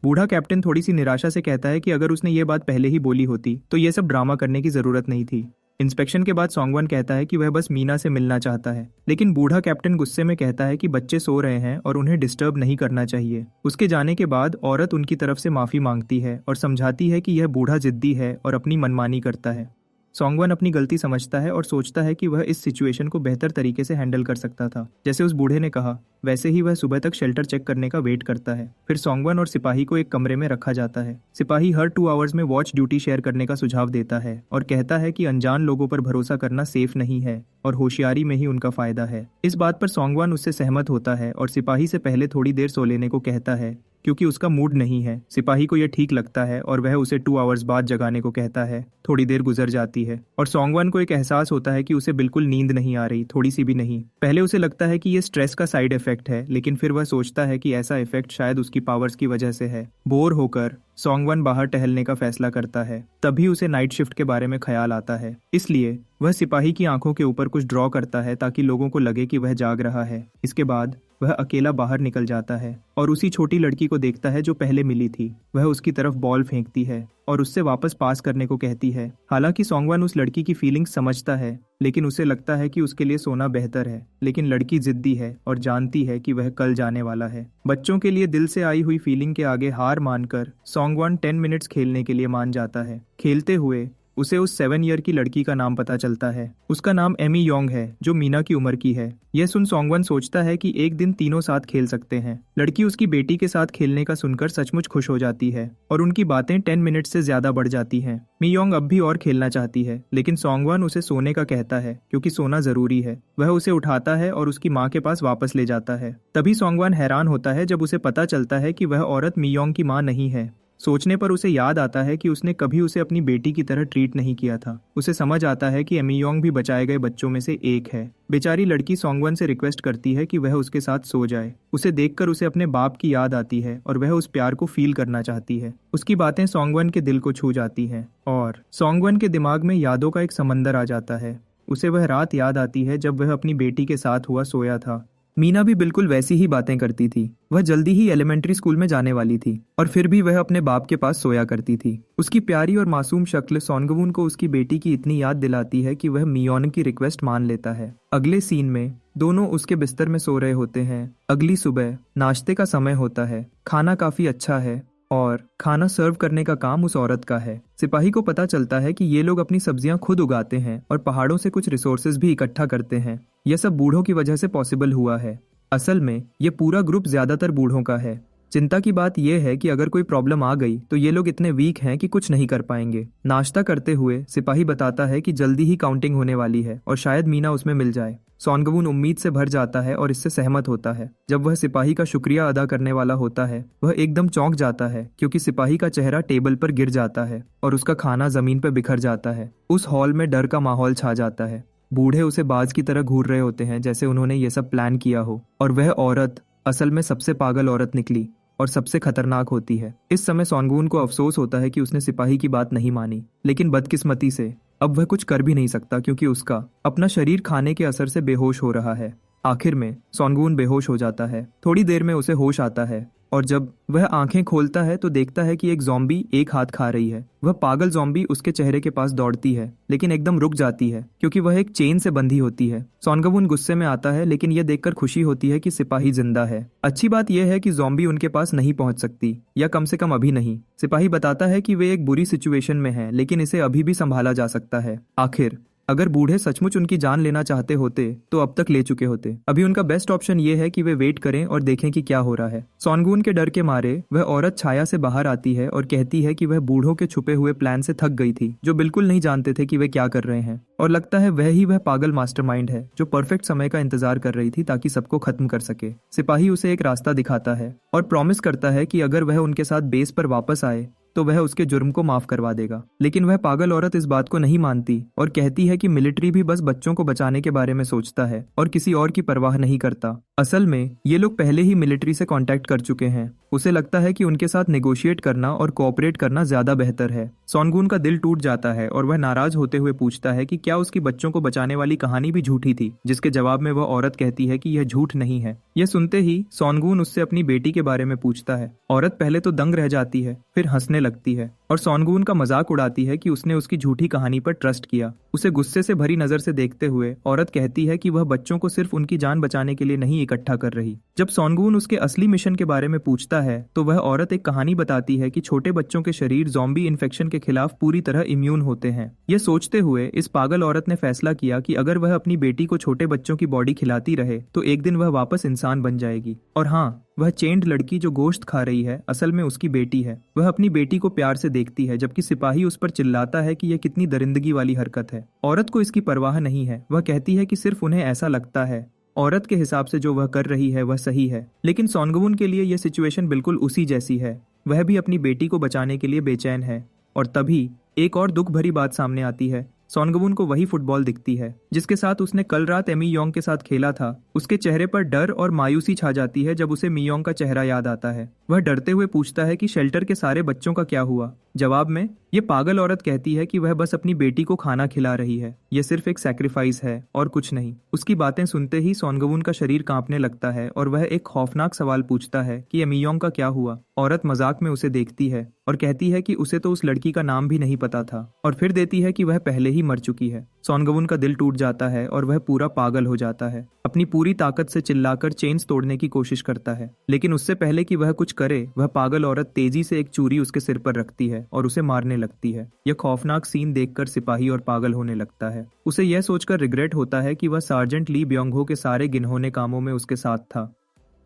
बूढ़ा कैप्टन थोड़ी सी निराशा से कहता है कि अगर उसने ये बात पहले ही बोली होती तो ये सब ड्रामा करने की जरूरत नहीं थी। इंस्पेक्शन के बाद सोंगवन कहता है कि वह बस मीना से मिलना चाहता है, लेकिन बूढ़ा कैप्टन गुस्से में कहता है कि बच्चे सो रहे हैं और उन्हें डिस्टर्ब नहीं करना चाहिए। उसके जाने के बाद औरत उनकी तरफ से माफी मांगती है और समझाती है कि यह बूढ़ा जिद्दी है और अपनी मनमानी करता है। सोंगवन अपनी गलती समझता है और सोचता है कि वह इस सिचुएशन को बेहतर तरीके से हैंडल कर सकता था। जैसे उस बूढ़े ने कहा वैसे ही वह सुबह तक शेल्टर चेक करने का वेट करता है। फिर सोंगवन और सिपाही को एक कमरे में रखा जाता है। सिपाही हर 2 आवर्स में वॉच ड्यूटी शेयर करने का सुझाव देता है और कहता है कि अनजान लोगों पर भरोसा करना सेफ नहीं है और होशियारी में ही उनका फायदा है। इस बात पर सोंगवन उससे सहमत होता है और सिपाही से पहले थोड़ी देर सो लेने को कहता है क्योंकि उसका मूड नहीं है। सिपाही को यह ठीक लगता है और वह उसे 2 आवर्स बाद जगाने को कहता है। थोड़ी देर गुजर जाती है और सोंगवन को एक एहसास होता है कि उसे बिल्कुल नींद नहीं आ रही, थोड़ी सी भी नहीं। पहले उसे लगता है कि यह स्ट्रेस का साइड इफेक्ट है, लेकिन फिर वह सोचता है कि ऐसा इफेक्ट शायद उसकी पावर्स की वजह से है। बोर होकर सोंगवन बाहर टहलने का फैसला करता है। तभी उसे नाइट शिफ्ट के बारे में ख्याल आता है, इसलिए वह सिपाही की आंखों के ऊपर कुछ ड्रॉ करता है ताकि लोगों को लगे कि वह जाग रहा है। इसके बाद वह अकेला बाहर निकल जाता है और उसी छोटी लड़की को देखता है जो पहले मिली थी। वह उसकी तरफ बॉल फेंकती है और उससे वापस पास करने को कहती है। हालांकि सोंगवन उस लड़की की फीलिंग्स समझता है, लेकिन उसे लगता है कि उसके लिए सोना बेहतर है। लेकिन लड़की जिद्दी है और जानती है कि वह कल जाने वाला है। बच्चों के लिए दिल से आई हुई फीलिंग के आगे हार मानकर सोंगवन 10 मिनट्स खेलने के लिए मान जाता है। खेलते हुए उसे उस 7 ईयर की लड़की का नाम पता चलता है। उसका नाम एमी योंग है जो मीना की उम्र की है। यह सुन सोंगवन सोचता है कि एक दिन तीनों साथ खेल सकते हैं। लड़की उसकी बेटी के साथ खेलने का सुनकर सचमुच खुश हो जाती है और उनकी बातें 10 मिनट से ज्यादा बढ़ जाती हैं। मी योंग अब भी और खेलना चाहती है, लेकिन सोंगवन उसे सोने का कहता है क्योंकि सोना जरूरी है। वह उसे उठाता है और उसकी माँ के पास वापस ले जाता है। तभी सोंगवन हैरान होता है जब उसे पता चलता है कि वह औरत मी योंग की माँ नहीं है। सोचने पर उसे याद आता है कि उसने कभी उसे अपनी बेटी की तरह ट्रीट नहीं किया था। उसे समझ आता है कि एमी योंग भी बचाए गए बच्चों में से एक है। बेचारी लड़की सोंगवन से रिक्वेस्ट करती है कि वह उसके साथ सो जाए। उसे देखकर उसे अपने बाप की याद आती है और वह उस प्यार को फील करना चाहती है। उसकी बातें सोंगवन के दिल को छू जाती हैं और सोंगवन के दिमाग में यादों का एक समंदर आ जाता है। उसे वह रात याद आती है जब वह अपनी बेटी के साथ हुआ सोया था। मीना भी बिल्कुल वैसी ही बातें करती थी। वह जल्दी ही एलिमेंट्री स्कूल में जाने वाली थी और फिर भी वह अपने बाप के पास सोया करती थी। उसकी प्यारी और मासूम शक्ल सोंगवून को उसकी बेटी की इतनी याद दिलाती है कि वह मियोन की रिक्वेस्ट मान लेता है। अगले सीन में दोनों उसके बिस्तर में सो रहे होते हैं। अगली सुबह नाश्ते का समय होता है। खाना काफी अच्छा है और खाना सर्व करने का काम उस औरत का है। सिपाही को पता चलता है कि ये लोग अपनी सब्जियां खुद उगाते हैं और पहाड़ों से कुछ रिसोर्सेज भी इकट्ठा करते हैं। यह सब बूढ़ों की वजह से पॉसिबल हुआ है। असल में ये पूरा ग्रुप ज्यादातर बूढ़ों का है। चिंता की बात यह है कि अगर कोई प्रॉब्लम आ गई तो ये लोग इतने वीक हैं कि कुछ नहीं कर पाएंगे। नाश्ता करते हुए सिपाही बताता है कि जल्दी ही काउंटिंग होने वाली है और शायद मीना उसमें मिल जाए। सोंगवून उम्मीद से भर जाता है और इससे सहमत होता है। जब वह सिपाही का शुक्रिया अदा करने वाला होता है, वह एकदम चौंक जाता है क्योंकि सिपाही का चेहरा टेबल पर गिर जाता है और उसका खाना जमीन पर बिखर जाता है। उस हॉल में डर का माहौल छा जाता है। बूढ़े उसे बाज की तरह घूर रहे होते हैं जैसे उन्होंने ये सब प्लान किया हो, और वह औरत असल में सबसे पागल औरत निकली और सबसे खतरनाक होती है। इस समय सोंगवून को अफसोस होता है कि उसने सिपाही की बात नहीं मानी, लेकिन बदकिस्मती से अब वह कुछ कर भी नहीं सकता क्योंकि उसका अपना शरीर खाने के असर से बेहोश हो रहा है। आखिर में सॉन्गवून बेहोश हो जाता है। थोड़ी देर में उसे होश आता है और जब वह आंखें खोलता है तो देखता है कि एक ज़ॉम्बी एक हाथ खा रही है। वह पागल ज़ॉम्बी उसके चेहरे के पास दौड़ती है लेकिन एकदम रुक जाती है क्योंकि वह एक चेन से बंधी होती है। सॉन्गवून गुस्से में आता है लेकिन यह देखकर खुशी होती है कि सिपाही जिंदा है। अच्छी बात यह है कि ज़ॉम्बी उनके पास नहीं पहुंच सकती, या कम से कम अभी नहीं। सिपाही बताता है कि वे एक बुरी सिचुएशन में है लेकिन इसे अभी भी संभाला जा सकता है। आखिर अगर बूढ़े सचमुच उनकी जान लेना चाहते होते तो अब तक ले चुके होते। अभी उनका बेस्ट ऑप्शन ये है कि वे वेट करें और देखें कि क्या हो रहा है। सॉन्गवून के डर के मारे वह औरत छाया से बाहर आती है और कहती है कि वह बूढ़ों के छुपे हुए प्लान से थक गई थी, जो बिल्कुल नहीं जानते थे कि वे क्या कर रहे हैं। और लगता है वह पागल मास्टरमाइंड है जो परफेक्ट समय का इंतजार कर रही थी ताकि सबको खत्म कर सके। सिपाही उसे एक रास्ता दिखाता है और प्रॉमिस करता है कि अगर वह उनके साथ बेस पर वापस आए तो वह उसके जुर्म को माफ करवा देगा। लेकिन वह पागल औरत इस बात को नहीं मानती और कहती है कि मिलिट्री भी बस बच्चों को बचाने के बारे में सोचता है और किसी और की परवाह नहीं करता। असल में ये लोग पहले ही मिलिट्री से कांटेक्ट कर चुके हैं। उसे लगता है कि उनके साथ नेगोशिएट करना और कोऑपरेट करना ज्यादा बेहतर है। सॉन्गवून का दिल टूट जाता है और वह नाराज होते हुए पूछता है कि क्या उसकी बच्चों को बचाने वाली कहानी भी झूठी थी, जिसके जवाब में वह औरत कहती है कि यह झूठ नहीं है। यह सुनते ही सॉन्गवून उससे अपनी बेटी के बारे में पूछता है। औरत पहले तो दंग रह जाती है, फिर हंसने लगती है और सॉन्गवून का मजाक उड़ाती है कि उसने उसकी झूठी कहानी पर ट्रस्ट किया। उसे गुस्से से भरी नजर से देखते हुए औरत कहती है कि वह बच्चों को सिर्फ उनकी जान बचाने के लिए नहीं इकट्ठा कर रही। जब सॉन्गवून उसके असली मिशन के बारे में पूछता है तो वह औरत एक कहानी बताती है कि छोटे बच्चों के शरीर ज़ॉम्बी इन्फेक्शन के खिलाफ पूरी तरह इम्यून होते हैं। यह सोचते हुए इस पागल औरत ने फैसला किया कि अगर वह अपनी बेटी को छोटे बच्चों की बॉडी खिलाती रहे तो एक दिन वह वापस इंसान बन जाएगी। और हाँ, वह चेंड लड़की जो गोश्त खा रही है असल में उसकी बेटी है। वह अपनी बेटी को प्यार से देखती है जबकि सिपाही उस पर चिल्लाता है कि यह कितनी दरिंदगी वाली हरकत है। औरत को इसकी परवाह नहीं है। वह कहती है कि सिर्फ उन्हें ऐसा लगता है। औरत के हिसाब से जो वह कर रही है वह सही है, लेकिन सॉन्गवून के लिए यह सिचुएशन बिल्कुल उसी जैसी है। वह भी अपनी बेटी को बचाने के लिए बेचैन है। और तभी एक और दुख भरी बात सामने आती है। सॉन्गवून को वही फुटबॉल दिखती है जिसके साथ उसने कल रात एमी योंग के साथ खेला था। उसके चेहरे पर डर और मायूसी छा जाती है जब उसे मी योंग का चेहरा याद आता है। वह डरते हुए पूछता है कि शेल्टर के सारे बच्चों का क्या हुआ। जवाब में ये पागल औरत कहती है कि वह बस अपनी बेटी को खाना खिला रही है, यह सिर्फ एक सैक्रिफाइस है और कुछ नहीं। उसकी बातें सुनते ही सॉन्गवून का शरीर कांपने लगता है और वह एक खौफनाक सवाल पूछता है कि एमी योंग का क्या हुआ। औरत मजाक में उसे देखती है और कहती है कि उसे तो उस लड़की का नाम भी नहीं पता था, और फिर देती है कि वह पहले ही मर चुकी है। सॉन्गवून का दिल टूट जाता है और वह पूरा पागल हो जाता है। अपनी पूरी ताकत से चिल्लाकर चेन्स तोड़ने की कोशिश करता है, लेकिन उससे पहले कि वह कुछ करे वह पागल औरत तेजी से एक चूरी उसके सिर पर रखती है और उसे मारने लगती है। यह खौफनाक सीन देखकर सिपाही और पागल होने लगता है। उसे यह सोचकर रिग्रेट होता है कि वह सार्जेंट ली ब्योंग-हो के सारे गिनहोने कामों में उसके साथ था।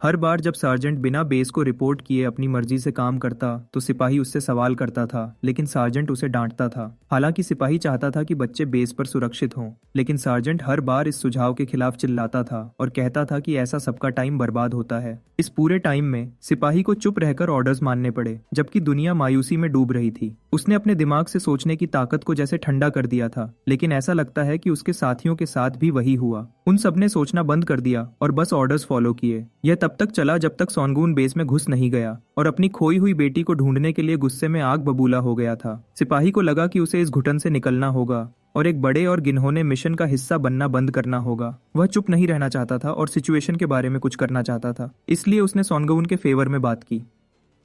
हर बार जब सार्जेंट बिना बेस को रिपोर्ट किए अपनी मर्जी से काम करता तो सिपाही उससे सवाल करता था, लेकिन सार्जेंट उसे डांटता था। हालांकि सिपाही चाहता था कि बच्चे बेस पर सुरक्षित हों, लेकिन सार्जेंट हर बार इस सुझाव के खिलाफ चिल्लाता था और कहता था कि ऐसा सबका टाइम बर्बाद होता है। इस पूरे टाइम में सिपाही को चुप रहकर ऑर्डर्स मानने पड़े, जबकि दुनिया मायूसी में डूब रही थी। उसने अपने दिमाग से सोचने की ताकत को जैसे ठंडा कर दिया था, लेकिन ऐसा लगता है कि उसके साथियों के साथ भी वही हुआ। उन सब ने सोचना बंद कर दिया और बस ऑर्डर्स फॉलो किए। यह तब तक चला जब तक सॉन्गवून बेस में घुस नहीं गया और अपनी खोई हुई बेटी को ढूंढने के लिए गुस्से में आग बबूला हो गया था। सिपाही को लगा कि उसे इस घुटन से निकलना होगा और एक बड़े और गिनहोने मिशन का हिस्सा बनना बंद करना होगा। वह चुप नहीं रहना चाहता था और सिचुएशन के बारे में कुछ करना चाहता था, इसलिए उसने सॉन्गवून के फेवर में बात की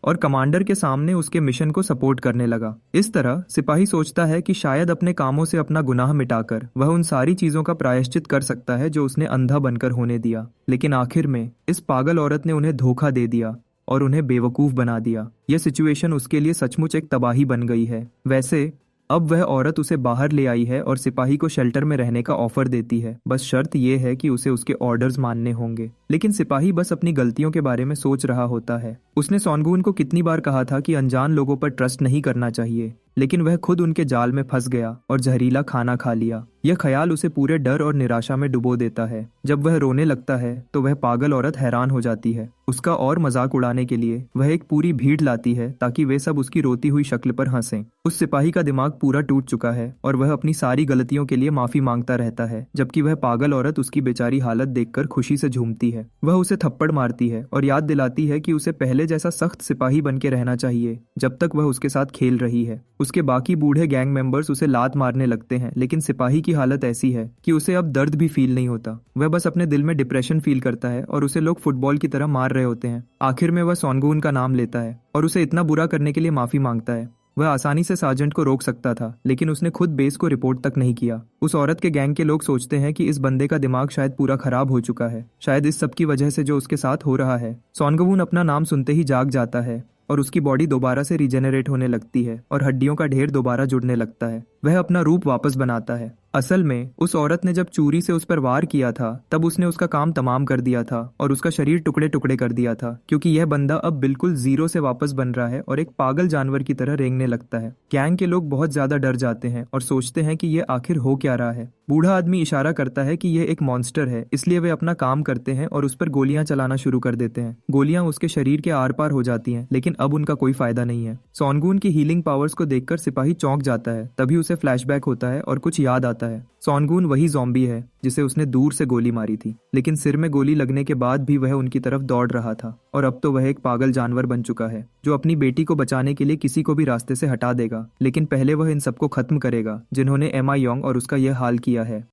और कमांडर के सामने उसके मिशन को सपोर्ट करने लगा। इस तरह सिपाही सोचता है कि शायद अपने कामों से अपना गुनाह मिटाकर वह उन सारी चीजों का प्रायश्चित कर सकता है जो उसने अंधा बनकर होने दिया। लेकिन आखिर में इस पागल औरत ने उन्हें धोखा दे दिया और उन्हें बेवकूफ बना दिया। यह सिचुएशन उसके लिए सचमुच एक तबाही बन गई है। वैसे अब वह औरत उसे बाहर ले आई है और सिपाही को शेल्टर में रहने का ऑफर देती है। बस शर्त यह है कि उसे उसके ऑर्डर्स मानने होंगे। लेकिन सिपाही बस अपनी गलतियों के बारे में सोच रहा होता है। उसने सॉन्गवून को कितनी बार कहा था कि अनजान लोगों पर ट्रस्ट नहीं करना चाहिए, लेकिन वह खुद उनके जाल में फंस गया और जहरीला खाना खा लिया। यह ख्याल उसे पूरे डर और निराशा में डुबो देता है। जब वह रोने लगता है तो वह पागल औरत हैरान हो जाती है। उसका और मजाक उड़ाने के लिए वह एक पूरी भीड़ लाती है ताकि वे सब उसकी रोती हुई शक्ल पर हंसें। उस सिपाही का दिमाग पूरा टूट चुका है और वह अपनी सारी गलतियों के लिए माफी मांगता रहता है, जबकि वह पागल औरत उसकी बेचारी हालत देखकर खुशी से झूमती है। है। वह उसे थप्पड़ मारती है और याद दिलाती है कि उसे पहले जैसा सख्त सिपाही बन के रहना चाहिए जब तक वह उसके साथ खेल रही है। उसके बाकी बूढ़े गैंग मेंबर्स उसे लात मारने लगते हैं, लेकिन सिपाही की हालत ऐसी है कि उसे अब दर्द भी फील नहीं होता। वह बस अपने दिल में डिप्रेशन फील करता है और उसे लोग फुटबॉल की तरह मार रहे होते हैं। आखिर में वह सॉन्गून का नाम लेता है और उसे इतना बुरा करने के लिए माफी मांगता है। वह आसानी से सार्जेंट को रोक सकता था, लेकिन उसने खुद बेस को रिपोर्ट तक नहीं किया। उस औरत के गैंग के लोग सोचते हैं कि इस बंदे का दिमाग शायद पूरा खराब हो चुका है, शायद इस सब की वजह से जो उसके साथ हो रहा है। सॉन्गवून अपना नाम सुनते ही जाग जाता है और उसकी बॉडी दोबारा से रिजेनरेट होने लगती है और हड्डियों का ढेर दोबारा जुड़ने लगता है। वह अपना रूप वापस बनाता है। असल में उस औरत ने जब चूरी से उस पर वार किया था तब उसने उसका काम तमाम कर दिया था और उसका शरीर टुकड़े टुकड़े कर दिया था, क्योंकि यह बंदा अब बिल्कुल जीरो से वापस बन रहा है और एक पागल जानवर की तरह रेंगने लगता है। गैंग के लोग बहुत ज्यादा डर जाते हैं और सोचते हैं कि यह आखिर हो क्या रहा है। बूढ़ा आदमी इशारा करता है कि यह एक मॉन्स्टर है, इसलिए वे अपना काम करते हैं और उस पर गोलियां चलाना शुरू कर देते हैं। गोलियां उसके शरीर के आर पार हो जाती हैं, लेकिन अब उनका कोई फायदा नहीं है। सॉन्गून की हीलिंग पावर्स को देखकर सिपाही चौंक जाता है। तभी उसे फ्लैशबैक होता है और कुछ याद आता है। सॉन्गून वही ज़ॉम्बी है जिसे उसने दूर से गोली मारी थी, लेकिन सिर में गोली लगने के बाद भी वह उनकी तरफ दौड़ रहा था। और अब तो वह एक पागल जानवर बन चुका है जो अपनी बेटी को बचाने के लिए किसी को भी रास्ते से हटा देगा, लेकिन पहले वह इन सबको खत्म करेगा जिन्होंने एमा योंग और उसका यह हाल किया है।